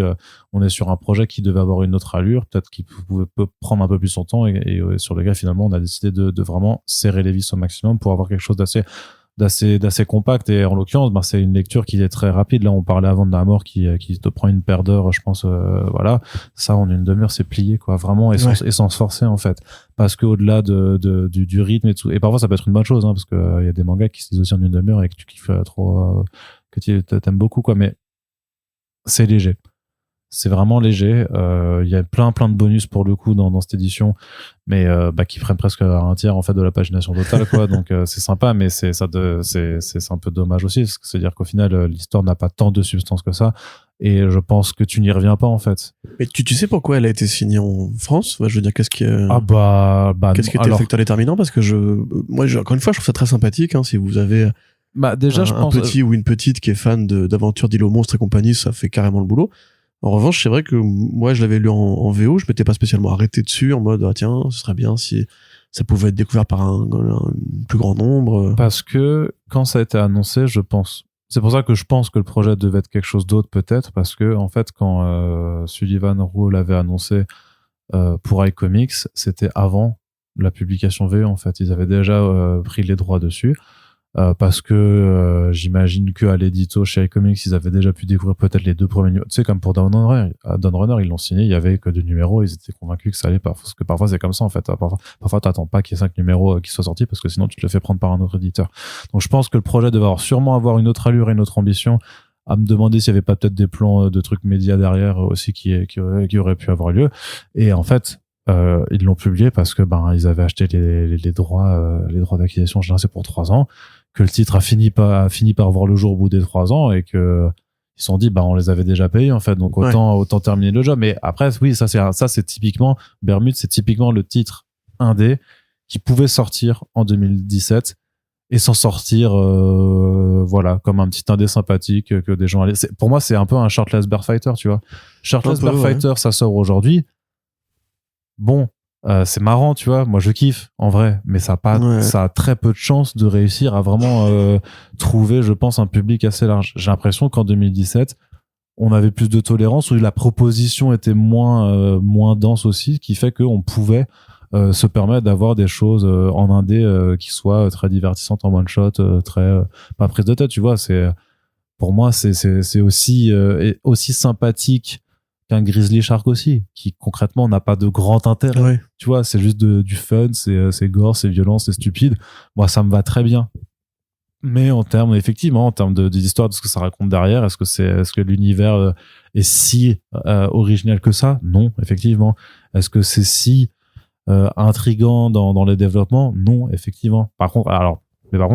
on est sur un projet qui devait avoir une autre allure, peut-être qu'il peut prendre un peu plus son temps, et sur lequel finalement on a décidé de vraiment serrer les vis au maximum pour avoir quelque chose d'assez compact. Et en l'occurrence, c'est une lecture qui est très rapide. Là, on parlait avant de Namor qui te prend une paire d'heures, je pense. Voilà, ça en une demi-heure, c'est plié, quoi, vraiment, et sans se forcer, en fait, parce que au-delà du rythme et tout, et parfois ça peut être une bonne chose, hein, parce que il y a des mangas qui se lisent aussi en une demi-heure et que tu kiffes trop, que tu t'aimes beaucoup, quoi, mais c'est léger. C'est vraiment léger. Il y a plein de bonus pour le coup dans cette édition, mais qui prennent presque un tiers en fait de la pagination totale, quoi. Donc c'est sympa, mais c'est un peu dommage aussi, parce que c'est-à-dire qu'au final l'histoire n'a pas tant de substance que ça, et je pense que tu n'y reviens pas, en fait. Mais tu sais pourquoi elle a été signée en France? Je veux dire, qu'est-ce qui était le facteur déterminant? Parce que moi encore une fois, je trouve ça très sympathique, hein, si vous avez déjà je pense un petit ou une petite qui est fan d'aventure d'île aux monstres et compagnie, ça fait carrément le boulot. En revanche, c'est vrai que moi, je l'avais lu en VO, je m'étais pas spécialement arrêté dessus en mode, tiens, ce serait bien si ça pouvait être découvert par un plus grand nombre. Parce que quand ça a été annoncé, c'est pour ça que je pense que le projet devait être quelque chose d'autre, peut-être, parce que en fait, quand Sullivan Rowe l'avait annoncé pour iComics, c'était avant la publication VO, en fait. Ils avaient déjà pris les droits dessus. Parce que j'imagine que à l'édito chez iComics, ils avaient déjà pu découvrir peut-être les 2 premiers numéros. Tu sais, comme pour Dawnrunner, ils l'ont signé, il y avait que 2 numéros, ils étaient convaincus que ça allait pas. Parce que parfois c'est comme ça, en fait. Parfois t'attends pas qu'il y ait 5 numéros qui soient sortis, parce que sinon tu te le fais prendre par un autre éditeur. Donc je pense que le projet devait sûrement avoir une autre allure et une autre ambition. À me demander s'il y avait pas peut-être des plans de trucs médias derrière aussi qui auraient pu avoir lieu. Et en fait, ils l'ont publié parce que ils avaient acheté les droits d'acquisition, je dirais, c'est pour 3 ans, que le titre a fini par voir le jour au bout des 3 ans, et que ils se sont dit on les avait déjà payés, en fait, donc autant terminer le job. Mais après, oui, ça c'est typiquement Bermude, c'est typiquement le titre indé qui pouvait sortir en 2017 et s'en sortir comme un petit indé sympathique que des gens allaient. Pour moi, c'est un peu un Shirtless Bear Fighter, tu vois. Shirtless Bear Fighter, ça sort aujourd'hui. Bon, c'est marrant, tu vois, moi je kiffe en vrai, mais ça a très peu de chances de réussir à vraiment trouver, je pense, un public assez large. J'ai l'impression qu'en 2017 on avait plus de tolérance, où la proposition était moins dense aussi, qui fait qu'on pouvait se permettre d'avoir des choses en indé qui soient très divertissantes en one shot, très pas prise de tête, tu vois. Pour moi c'est aussi sympathique qu'un Grizzly Shark aussi, qui concrètement n'a pas de grand intérêt. Tu vois, c'est juste du fun, c'est gore, c'est violent, c'est stupide. Moi, ça me va très bien. Mais en termes d'histoire, de ce que ça raconte derrière, est-ce que l'univers est si original que ça? Non, effectivement. Est-ce que c'est si intriguant dans les développements? Non, effectivement. Par contre,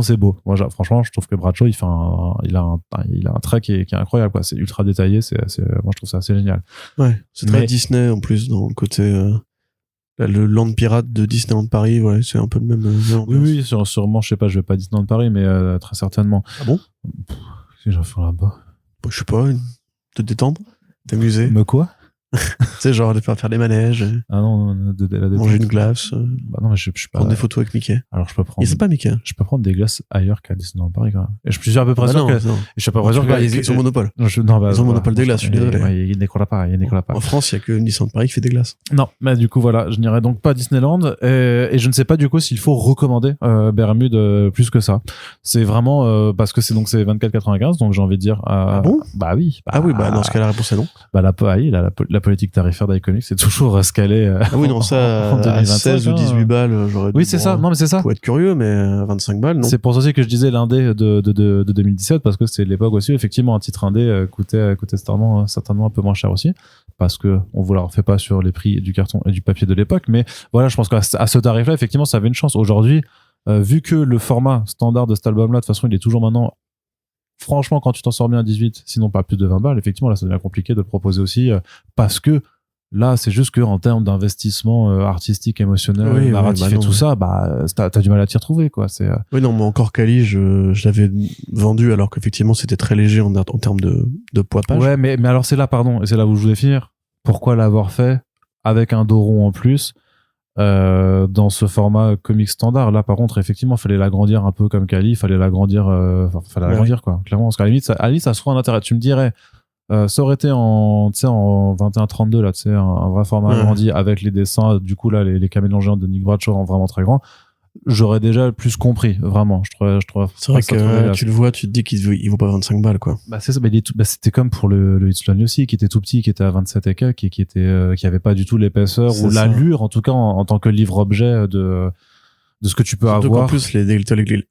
c'est beau. Moi, franchement, je trouve que Bradshaw, il a un trait qui est incroyable, quoi. C'est ultra détaillé. Moi, je trouve ça assez génial. Ouais. C'est très Disney, en plus, dans le côté, Le Land Pirate de Disneyland Paris, ouais, c'est un peu le même. Oui, sûrement, je sais pas, je vais pas à Disneyland Paris, mais très certainement. Ah bon? Qu'est-ce que j'ai à faire là-bas? Bah, je sais pas, te détendre, t'amuser. Me quoi? Tu sais, genre aller faire des manèges, Ah non, la manger une glace, bah non, mais je suis pas. prendre des photos avec Mickey. Alors je peux prendre. Et c'est pas Mickey. Je peux prendre des glaces ailleurs qu'à Disneyland Paris quand même. Et je suis à peu près sûr non, que. non. Je suis à peu près sûr Ils ont monopole. Non, Ils ont monopole des glaces, je suis désolé. Ouais, il Nicolas pas. En France, il y a que Disneyland Paris qui fait des glaces. Non, mais du coup voilà, je n'irai donc pas à Disneyland et je ne sais pas du coup s'il faut recommander Bermude plus que ça. C'est vraiment parce que c'est 24,95, donc j'ai envie de dire. Ah bon? Bah oui. Ah oui, bah dans ce cas la réponse est non. Bah la politique tarifaire d'iComics c'est toujours ce qu'elle est. Ah oui non ça en 2025, à 16 ou 18 balles j'aurais dû. Oui c'est ça. Non mais c'est ça. Faut être curieux mais 25 balles non. C'est pour ça aussi que je disais l'indé de 2017 parce que c'est l'époque aussi effectivement un titre indé coûtait certainement un peu moins cher aussi parce que on vous la refait pas sur les prix du carton et du papier de l'époque, mais voilà, je pense qu'à ce tarif-là effectivement ça avait une chance. Aujourd'hui vu que le format standard de cet album-là de toute façon il est toujours maintenant, franchement quand tu t'en sors bien à 18 sinon pas plus de 20 balles, effectivement là ça devient compliqué de le proposer aussi parce que là, c'est juste que en termes d'investissement artistique, émotionnel, narratif et tout ça, bah t'as du mal à t'y retrouver, quoi. C'est. Oui, non, mais encore Kali, je l'avais vendu alors qu'effectivement c'était très léger en termes de poids-page. Ouais, mais alors c'est là, pardon, et c'est là où je voulais finir. Pourquoi l'avoir fait avec un dos rond en plus dans ce format comic standard? Là, par contre, effectivement, fallait l'agrandir un peu comme Kali, fallait l'agrandir, l'agrandir, quoi. Clairement, parce qu'à la limite, ça se trouve un intérêt. Tu me dirais. Ça aurait été en 21-32 là, tu sais, un vrai format agrandi avec les dessins, du coup là les caméléons géants de Nick Bradshaw en vraiment très grand. J'aurais déjà plus compris, vraiment. Je trouve c'est vrai que tu le vois, tu te dis qu'il vaut pas 25 balles, quoi. Bah c'est ça, c'était comme pour le It's Lonely aussi, qui était tout petit, qui était à 27 et quelques, et qui avait pas du tout l'épaisseur ou l'allure, en tout cas en tant que livre objet de ce que tu peux surtout avoir. En plus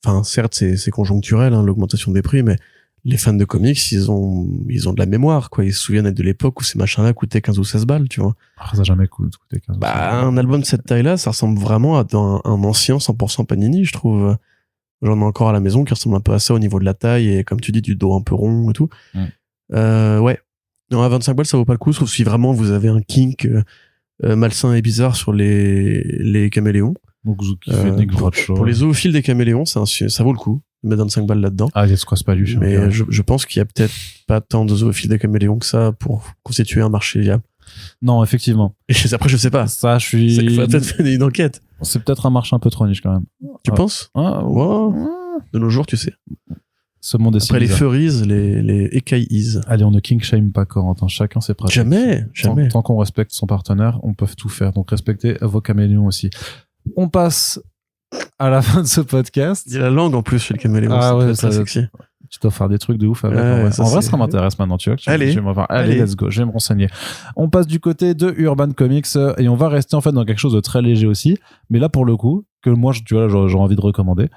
enfin certes c'est conjoncturel hein, l'augmentation des prix, mais les fans de comics, ils ont de la mémoire, quoi. Ils se souviennent de l'époque où ces machins-là coûtaient 15 ou 16 balles, tu vois. Ah, ça a jamais coûté 15 ou 16 balles. Un album de cette taille-là, ça ressemble vraiment à un ancien 100% Panini, je trouve. J'en ai encore à la maison qui ressemble un peu à ça au niveau de la taille et, comme tu dis, du dos un peu rond et tout. Ouais. Non, à 25 balles, ça vaut pas le coup, sauf si vraiment vous avez un kink malsain et bizarre sur les caméléons. Donc, qui fait Nick Bradshaw. Pour les zoophiles des caméléons, ça vaut le coup. Mettre 25 balles là-dedans. Ah, il y a ce cross pas lu. Mais je pense qu'il y a peut-être pas tant de zoophiles des caméléons que ça pour constituer un marché viable. Non, effectivement. Et après, je sais pas. Ça, je suis. Il faudrait peut-être faire une enquête. C'est peut-être un marché un peu trop niche quand même. Tu penses? Ouais. De nos jours, tu sais. Ce monde est après les furries, les écailles. Allez, on ne king shame pas Corentin. Chacun ses pratiques. Jamais. Tant qu'on respecte son partenaire, on peut tout faire. Donc respectez vos caméléons aussi. On passe à la fin de ce podcast. Il y a la langue en plus chez le caméléon. Ah ouais, ça sexy. Tu dois faire des trucs de ouf avec. En vrai, ça m'intéresse maintenant, tu vois. Allez, let's go. Je vais me renseigner. On passe du côté de Urban Comics et on va rester en fait dans quelque chose de très léger aussi. Mais là, pour le coup, que moi, tu vois, j'ai envie de recommander,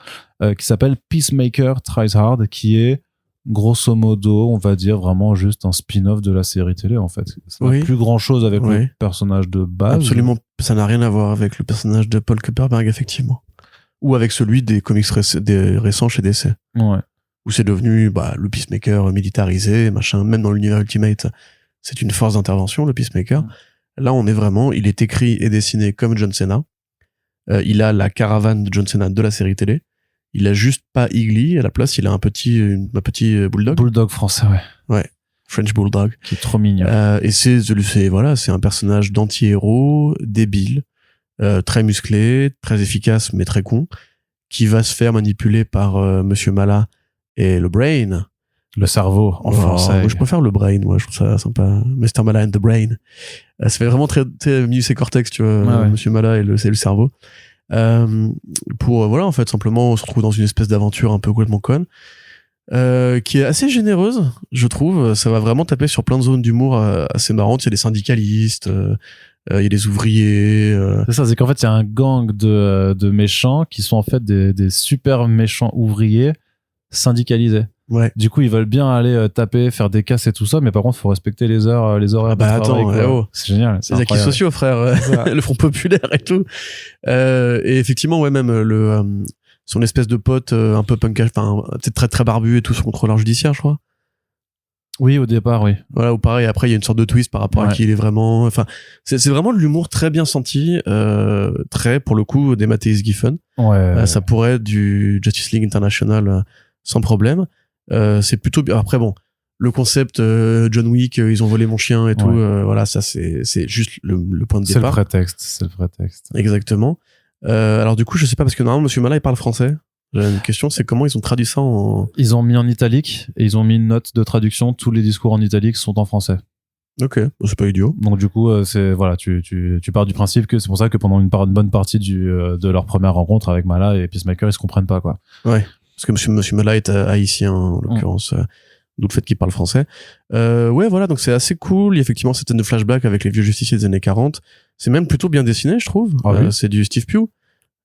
qui s'appelle Peacemaker Tries Hard, qui est grosso modo, on va dire vraiment juste un spin-off de la série télé en fait. Ça n'a plus grand chose avec le personnage de base. Absolument, ça n'a rien à voir avec le personnage de Paul Kupperberg, effectivement. Ou avec celui des comics récents chez DC. Ouais. Où c'est devenu le Peacemaker militarisé, machin, même dans l'univers Ultimate, c'est une force d'intervention, le Peacemaker. Là, on est vraiment, il est écrit et dessiné comme John Cena. Il a la caravane de John Cena de la série télé. Il a juste pas Eagly, à la place, il a un petit bulldog. Bulldog français, ouais. Ouais. French Bulldog. Qui est trop mignon. Et c'est un personnage d'anti-héros, débile, très musclé, très efficace, mais très con, qui va se faire manipuler par Monsieur Mala et le Brain. Le cerveau, en français. Moi, je préfère le Brain, moi, je trouve ça sympa. Mr. Mala and the Brain. Ça fait vraiment très Minus et Cortex, tu vois, Monsieur Mala et c'est le cerveau. En fait, simplement, on se retrouve dans une espèce d'aventure un peu complètement conne, qui est assez généreuse, je trouve. Ça va vraiment taper sur plein de zones d'humour assez marrantes. Il y a des syndicalistes, il y a des ouvriers. C'est ça, c'est qu'en fait, il y a un gang de méchants qui sont en fait des super méchants ouvriers syndicalisés. Ouais. Du coup, ils veulent bien aller taper, faire des casses et tout ça, mais par contre, il faut respecter les horaires de travail. C'est génial. Les acquis sociaux, frère. Le Front populaire et tout. Et effectivement, même son espèce de pote un peu punk, enfin, peut-être très très barbu et tout, son contrôleur judiciaire, je crois. Oui, au départ, oui. Voilà, ou pareil, après, il y a une sorte de twist par rapport à qui il est vraiment. Enfin, c'est vraiment de l'humour très bien senti, très, pour le coup, des Mathéis Giffen. Ouais. Ça pourrait être du Justice League International sans problème. C'est plutôt bien. Après, bon, le concept John Wick, ils ont volé mon chien et tout, voilà, ça, c'est juste le point de départ. C'est le prétexte. Exactement. Alors, du coup, je sais pas, parce que normalement, Monsieur Mala, il parle français. J'ai une question, c'est comment ils ont traduit ça en... Ils ont mis en italique et ils ont mis une note de traduction. Tous les discours en italique sont en français. Ok, c'est pas idiot. Donc du coup, c'est voilà, tu pars du principe que c'est pour ça que pendant une bonne partie de leur première rencontre avec Mala et Peacemaker, ils se comprennent pas, quoi. Ouais, parce que Monsieur Mala est haïtien en l'occurrence, d'où le fait qu'il parle français. Ouais, voilà, donc c'est assez cool. Il y a effectivement cette scène de flashback avec les vieux justiciers des années 40. C'est même plutôt bien dessiné, je trouve. Ah oui. C'est du Steve Pugh.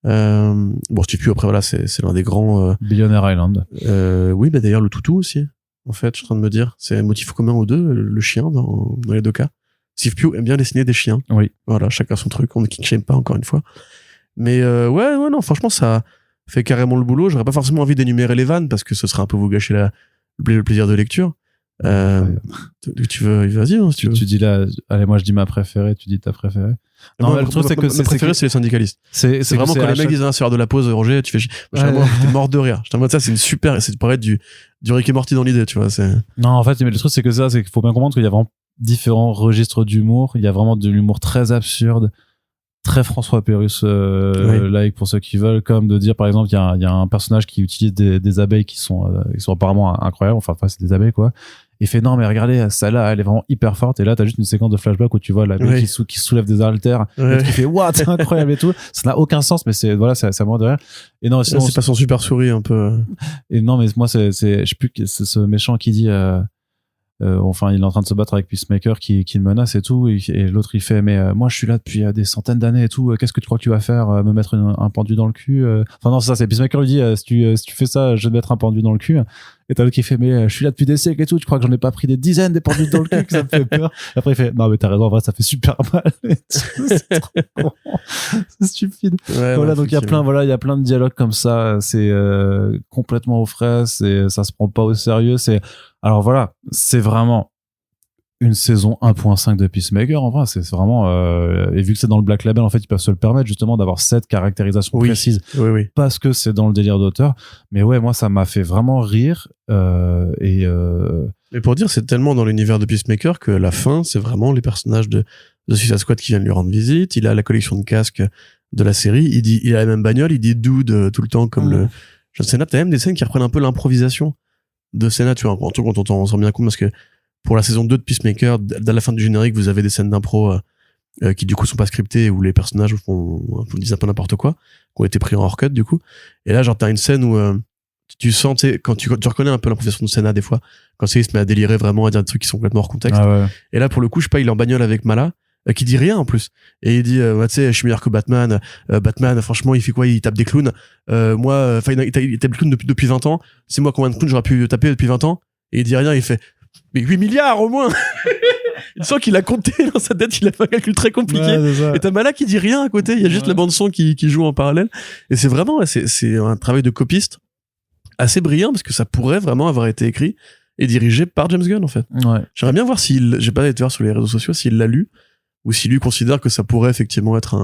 Bon, Steve Pugh, après voilà, c'est l'un des grands. Billionaire Island. Oui, bah d'ailleurs le toutou aussi. En fait, je suis en train de me dire, c'est un motif commun aux deux, le chien dans les deux cas. Steve Pugh aime bien dessiner des chiens. Oui. Voilà, chacun son truc. On ne king shame pas encore une fois. Mais ouais, non, franchement, ça fait carrément le boulot. J'aurais pas forcément envie d'énumérer les vannes parce que ce serait un peu vous gâcher le plaisir de lecture. Tu veux, vas-y, hein, si tu veux. Tu dis là, allez, moi je dis ma préférée, tu dis ta préférée. Non, moi, le truc c'est que ma préférée, c'est les syndicalistes. C'est vraiment quand les mecs disent, c'est l'heure de la pause, Roger, tu fais chier. J'étais mort de rire. J'étais en mode, ça, c'est une super, c'est pour être du Rick et Morty dans l'idée, tu vois, Non, en fait, mais le truc, c'est que ça, c'est qu'il faut bien comprendre qu'il y a vraiment différents registres d'humour. Il y a vraiment de l'humour très absurde, très François Pérusse, like pour ceux qui veulent, comme de dire, par exemple, il y a un personnage qui utilise des abeilles qui sont apparemment incroyables. Enfin, c'est des abeilles, quoi. Il fait non mais regardez, celle-là elle est vraiment hyper forte, et là t'as juste une séquence de flashback où tu vois l'abeille qui soulève des haltères, et qui fait what, c'est incroyable et tout. Ça n'a aucun sens, mais c'est mort de rire. Et non, sinon c'est pas son super souris un peu. Et non, mais moi c'est je sais plus, c'est ce méchant qui dit enfin il est en train de se battre avec Peacemaker qui le menace et tout, et l'autre il fait mais moi je suis là depuis des centaines d'années et tout, qu'est-ce que tu crois que tu vas faire, me mettre un pendu dans le cul? Enfin non, c'est ça, c'est Peacemaker lui dit si tu fais ça, je vais te mettre un pendu dans le cul. Et t'as l'autre qui fait mais je suis là depuis des siècles et tout, tu crois que j'en ai pas pris des dizaines des pendus dans le cul, que ça me fait peur? Et après il fait non mais t'as raison, en vrai ça fait super mal. C'est trop con. C'est stupide. Voilà, donc il y a plein de dialogues comme ça, c'est complètement aux fraises, ça se prend pas au sérieux, alors voilà, c'est vraiment une saison 1.5 de Peacemaker, en vrai, c'est vraiment et vu que c'est dans le Black Label, en fait, ils peuvent se le permettre justement d'avoir cette caractérisation précise, parce que c'est dans le délire d'auteur. Mais ouais, moi ça m'a fait vraiment rire mais pour dire, c'est tellement dans l'univers de Peacemaker que la fin, c'est vraiment les personnages de Suicide Squad qui viennent lui rendre visite. Il a la collection de casques de la série, il a la même bagnole, il dit dude tout le temps comme le John Cena. T'as même des scènes qui reprennent un peu l'improvisation de Cena, tu vois, en tout cas quand on s'en rend bien compte, parce que pour la saison 2 de Peacemaker, dès la fin du générique, vous avez des scènes d'impro qui du coup sont pas scriptées, où les personnages disent un peu n'importe quoi, qui ont été pris en hors-cut du coup. Et là, genre, t'as une scène où tu sens, quand tu reconnais un peu l'improvisation de Cena des fois, quand il se met à délirer vraiment, à dire des trucs qui sont complètement hors contexte. Et là, pour le coup, je sais pas, il est en bagnole avec Mala, qui dit rien en plus, et il dit tu sais, je suis meilleur que Batman. Batman, franchement, il fait quoi? Il tape des clowns. Moi, enfin, il tape des clowns depuis 20 ans. C'est moi combien de clowns j'aurais pu taper depuis 20 ans? Et il dit rien, il fait mais 8 milliards au moins. Il sent qu'il a compté dans sa tête, il a fait un calcul très compliqué. Et t'as Mala qui dit rien à côté, il y a juste la bande son qui joue en parallèle. Et c'est vraiment, c'est un travail de copiste assez brillant, parce que ça pourrait vraiment avoir été écrit et dirigé par James Gunn en fait. J'aimerais bien voir j'ai pas été voir sur les réseaux sociaux s'il l'a lu, ou s'il lui considère que ça pourrait effectivement être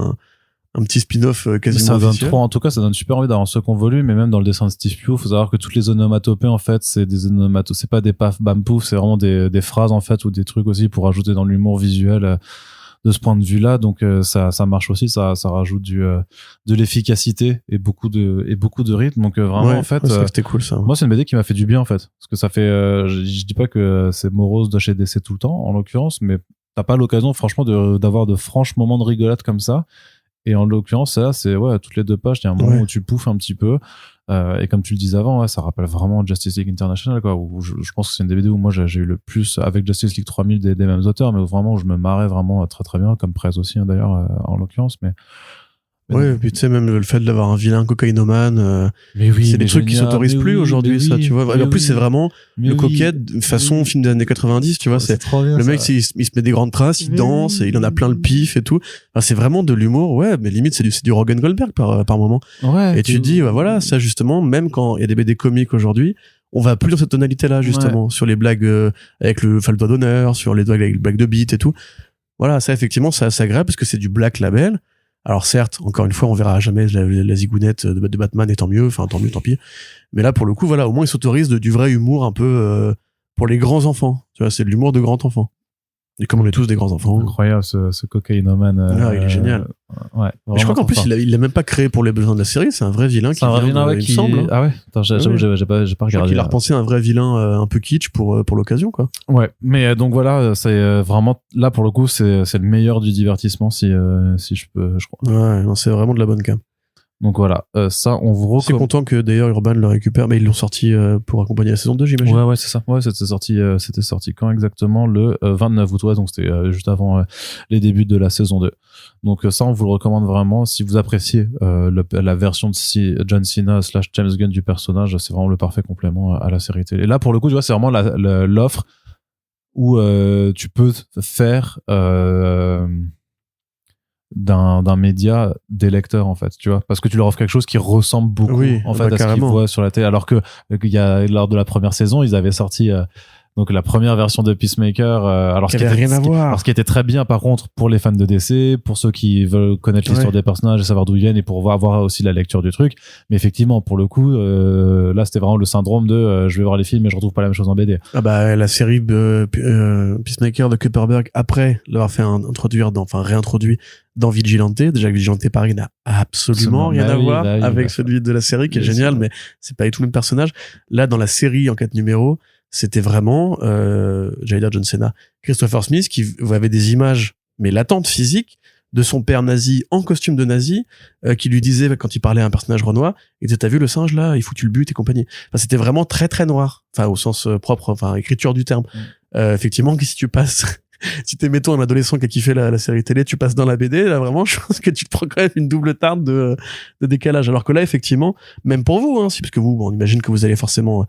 un petit spin-off quasiment ça donne officiel. trop, en tout cas ça donne super envie d'avoir un second volume. Mais même dans le dessin de Steve Pugh, faut savoir que toutes les onomatopées en fait, c'est des onomatopées, c'est pas des paf bam pouf, c'est vraiment des phrases en fait, ou des trucs aussi pour ajouter dans l'humour visuel de ce point de vue là. Donc ça marche aussi, ça rajoute de l'efficacité et beaucoup de rythme. Donc vraiment en fait c'était cool ça. Moi c'est une BD qui m'a fait du bien en fait, parce que ça fait je dis pas que c'est morose de chez DC tout le temps en l'occurrence, mais t'as pas l'occasion franchement d'avoir de franches moments de rigolade comme ça. Et en l'occurrence, là, c'est toutes les 2 pages, il y a un moment où tu bouffes un petit peu. Et comme tu le disais avant, ça rappelle vraiment Justice League International, quoi. Où je pense que c'est une des BD où moi j'ai eu le plus, avec Justice League 3000 des mêmes auteurs, mais où vraiment je me marrais vraiment très très bien, comme Prez aussi d'ailleurs en l'occurrence. Mais et puis tu sais, même le fait d'avoir un vilain cocaïnomane, c'est des trucs qui s'autorisent plus aujourd'hui, ça, tu vois. Et en plus, c'est vraiment le coquette façon film des années 90, tu vois. C'est bien, le mec, il se met des grandes traces, il danse, il en a plein le pif et tout. Enfin, c'est vraiment de l'humour, mais limite, c'est du Rogan Goldberg par moment. Et tu te dis, voilà, ça justement, même quand il y a des BD comiques aujourd'hui, on va plus dans cette tonalité-là, justement, sur les blagues avec le doigt d'honneur, sur les blagues avec le blague de beat et tout. Voilà, ça, effectivement, c'est assez agréable parce que c'est du Black Label. Alors, certes, encore une fois, on verra jamais la zigounette de Batman, et tant mieux, enfin, tant mieux, tant pis. Mais là, pour le coup, voilà, au moins, ils s'autorisent du vrai humour un peu pour les grands enfants. Tu vois, c'est de l'humour de grands enfants. Et comme on est tous des grands enfants. Incroyable, ce cocaïnomane. Il est génial. Ouais. Mais je crois qu'en plus, il l'a même pas créé pour les besoins de la série. C'est un vrai vilain qui me semble. Hein. Ah ouais. Attends, j'ai pas regardé. Il a repensé un vrai vilain un peu kitsch pour l'occasion, quoi. Ouais. Mais donc voilà, c'est vraiment là pour le coup, c'est le meilleur du divertissement si je peux, je crois. Ouais, non, c'est vraiment de la bonne cam. Donc voilà, ça, on vous recommande. C'est content que d'ailleurs Urban le récupère, mais ils l'ont sorti pour accompagner la saison 2, j'imagine. Ouais, c'est ça. Ouais, c'était sorti quand exactement? Le 29 août, ouais, donc c'était juste avant les débuts de la saison 2. Donc ça, on vous le recommande vraiment. Si vous appréciez la version de John Cena / James Gunn du personnage, c'est vraiment le parfait complément à la série télé. Et là, pour le coup, tu vois, c'est vraiment l'offre où tu peux faire d'un média des lecteurs, en fait, tu vois, parce que tu leur offres quelque chose qui ressemble beaucoup en fait à ce qu'ils voient sur la télé, alors que lors de la première saison ils avaient sorti donc la première version de Peacemaker, alors ce qui était très bien par contre pour les fans de DC, pour ceux qui veulent connaître l'histoire des personnages et savoir d'où ils viennent et pour avoir aussi la lecture du truc. Mais effectivement, pour le coup, là c'était vraiment le syndrome de je vais voir les films et je retrouve pas la même chose en BD. Ah bah la série Peacemaker de Kupperberg, après l'avoir fait réintroduit dans Vigilante, déjà que Vigilante Paris n'a absolument rien à voir avec celui de la série qui est génial, mais c'est pas du tout le même personnage. Là, dans la série en 4 numéros, c'était vraiment, j'allais dire John Cena, Christopher Smith qui avait des images, mais latentes, physiques, de son père nazi en costume de nazi, qui lui disait quand il parlait à un personnage renois, il disait, t'as vu le singe là, il faut que tu le butes et compagnie. Enfin, c'était vraiment très très noir, enfin au sens propre, enfin écriture du terme. Effectivement, si tu passes, si t'es mettons un adolescent qui a kiffé la série télé, tu passes dans la BD, là vraiment, je pense que tu te prends quand même une double tarte de décalage. Alors que là, effectivement, même pour vous, hein, parce que vous, on imagine que vous avez forcément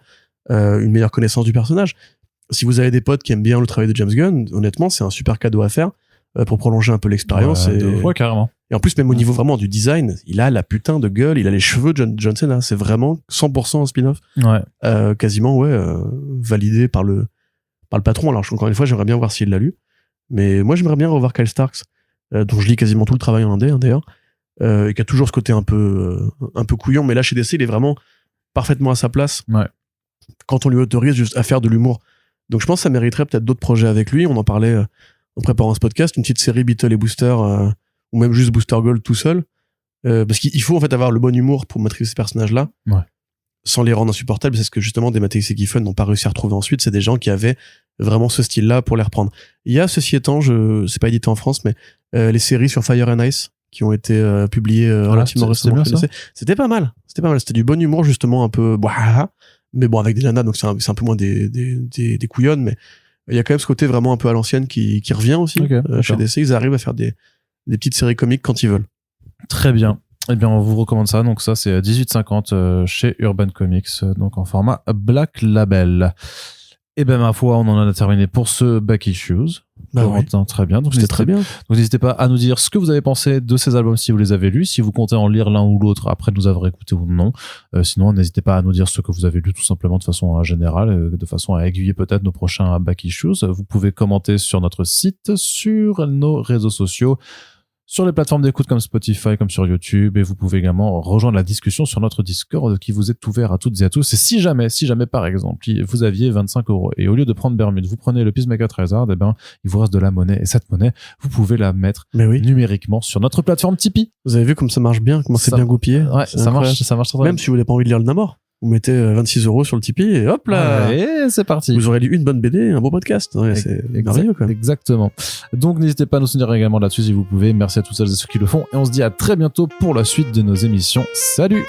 une meilleure connaissance du personnage. Si vous avez des potes qui aiment bien le travail de James Gunn, honnêtement, c'est un super cadeau à faire pour prolonger un peu l'expérience. Ouais, carrément. Et en plus, même au niveau vraiment du design, il a la putain de gueule, il a les cheveux de John Cena. C'est vraiment 100% un spin-off. Ouais. Quasiment, validé par le patron. Alors, encore une fois, j'aimerais bien voir s'il l'a lu. Mais moi, j'aimerais bien revoir Kyle Starks, dont je lis quasiment tout le travail en indé, hein, d'ailleurs, et qui a toujours ce côté un peu couillon. Mais là, chez DC, il est vraiment parfaitement à sa place. Ouais. Quand on lui autorise juste à faire de l'humour. Donc je pense que ça mériterait peut-être d'autres projets avec lui. On en parlait en préparant ce podcast, une petite série Beetle et Booster, ou même juste Booster Gold tout seul. Parce qu'il faut en fait avoir le bon humour pour maîtriser ces personnages-là, sans les rendre insupportables. C'est ce que justement des Mattei et Giffen n'ont pas réussi à retrouver ensuite. C'est des gens qui avaient vraiment ce style-là pour les reprendre. Il y a, ceci étant, c'est pas édité en France, mais les séries sur Fire and Ice qui ont été publiées relativement récemment. C'était pas mal. C'était du bon humour justement un peu... mais bon, avec des nanas, donc c'est un peu moins des couillonnes, mais il y a quand même ce côté vraiment un peu à l'ancienne qui revient aussi. Chez DC, ils arrivent à faire des petites séries comiques quand ils veulent. Très bien. Eh bien, on vous recommande ça. Donc ça, c'est 18,50 chez Urban Comics, donc en format Black Label. Et ben ma foi, on en a terminé pour ce Back Issues. Très bien. Donc c'était très bien. Donc n'hésitez pas à nous dire ce que vous avez pensé de ces albums si vous les avez lus, si vous comptez en lire l'un ou l'autre après nous avoir écouté ou non. Sinon, n'hésitez pas à nous dire ce que vous avez lu tout simplement de façon générale, de façon à aiguiller peut-être nos prochains Back Issues. Vous pouvez commenter sur notre site, sur nos réseaux sociaux, sur les plateformes d'écoute comme Spotify, comme sur YouTube, et vous pouvez également rejoindre la discussion sur notre Discord qui vous est ouvert à toutes et à tous. Et si jamais par exemple vous aviez 25€ et au lieu de prendre Bermude vous prenez le Peacemaker Trezard, et ben il vous reste de la monnaie, et cette monnaie vous pouvez la mettre numériquement sur notre plateforme Tipeee. Vous avez vu comme ça marche bien, comment c'est bien goupillé. Ouais, ça marche très bien. Même si vous n'avez pas envie de lire le Namor, vous mettez 26€ sur le Tipeee et hop là, et c'est parti. Vous aurez lu une bonne BD et un beau podcast. C'est merveilleux quand même. Exactement. Donc n'hésitez pas à nous soutenir également là-dessus si vous pouvez. Merci à toutes celles et ceux qui le font, et on se dit à très bientôt pour la suite de nos émissions. Salut.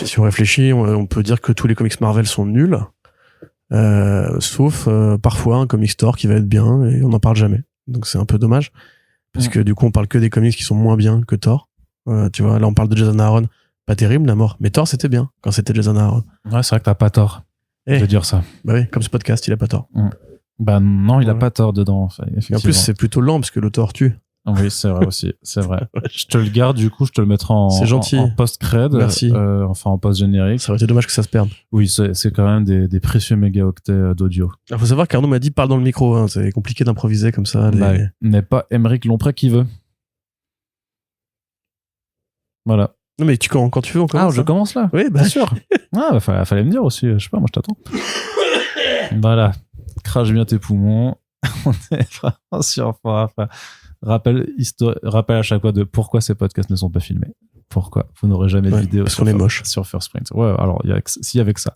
Si on réfléchit, on peut dire que tous les comics Marvel sont nuls, sauf parfois un comic store qui va être bien et on n'en parle jamais. Donc c'est un peu dommage parce que du coup on parle que des comics qui sont moins bien que Thor. Tu vois, là on parle de Jason Aaron, pas terrible la mort, mais Thor c'était bien quand c'était Jason Aaron. Ouais, c'est vrai que t'as pas tort de dire ça. Bah oui, comme ce podcast, il a pas tort. Bah non, il a pas tort dedans. Enfin, Et en plus c'est plutôt lent parce que l'auteur tue. Oui, c'est vrai aussi, c'est vrai. Je te le garde, du coup, je te le mettrai C'est gentil. en post-cred. Merci. Enfin, en post-générique. Ça aurait été dommage que ça se perde. Oui, c'est quand même des précieux mégaoctets d'audio. Il faut savoir qu'Arnaud m'a dit parle dans le micro, hein. C'est compliqué d'improviser comme ça. N'est pas Émeric Lompré qui veut. Voilà. Non mais quand tu veux, on commence. Ah, je commence là. Oui, bien sûr. Ah, bah, fallait me dire aussi. Je sais pas, moi je t'attends. Voilà. Crache bien tes poumons. On est vraiment sur. Rappel à chaque fois de pourquoi ces podcasts ne sont pas filmés. Pourquoi vous n'aurez jamais de vidéo parce qu'on est moche sur First Print. Ouais, alors s'il y avait que ça.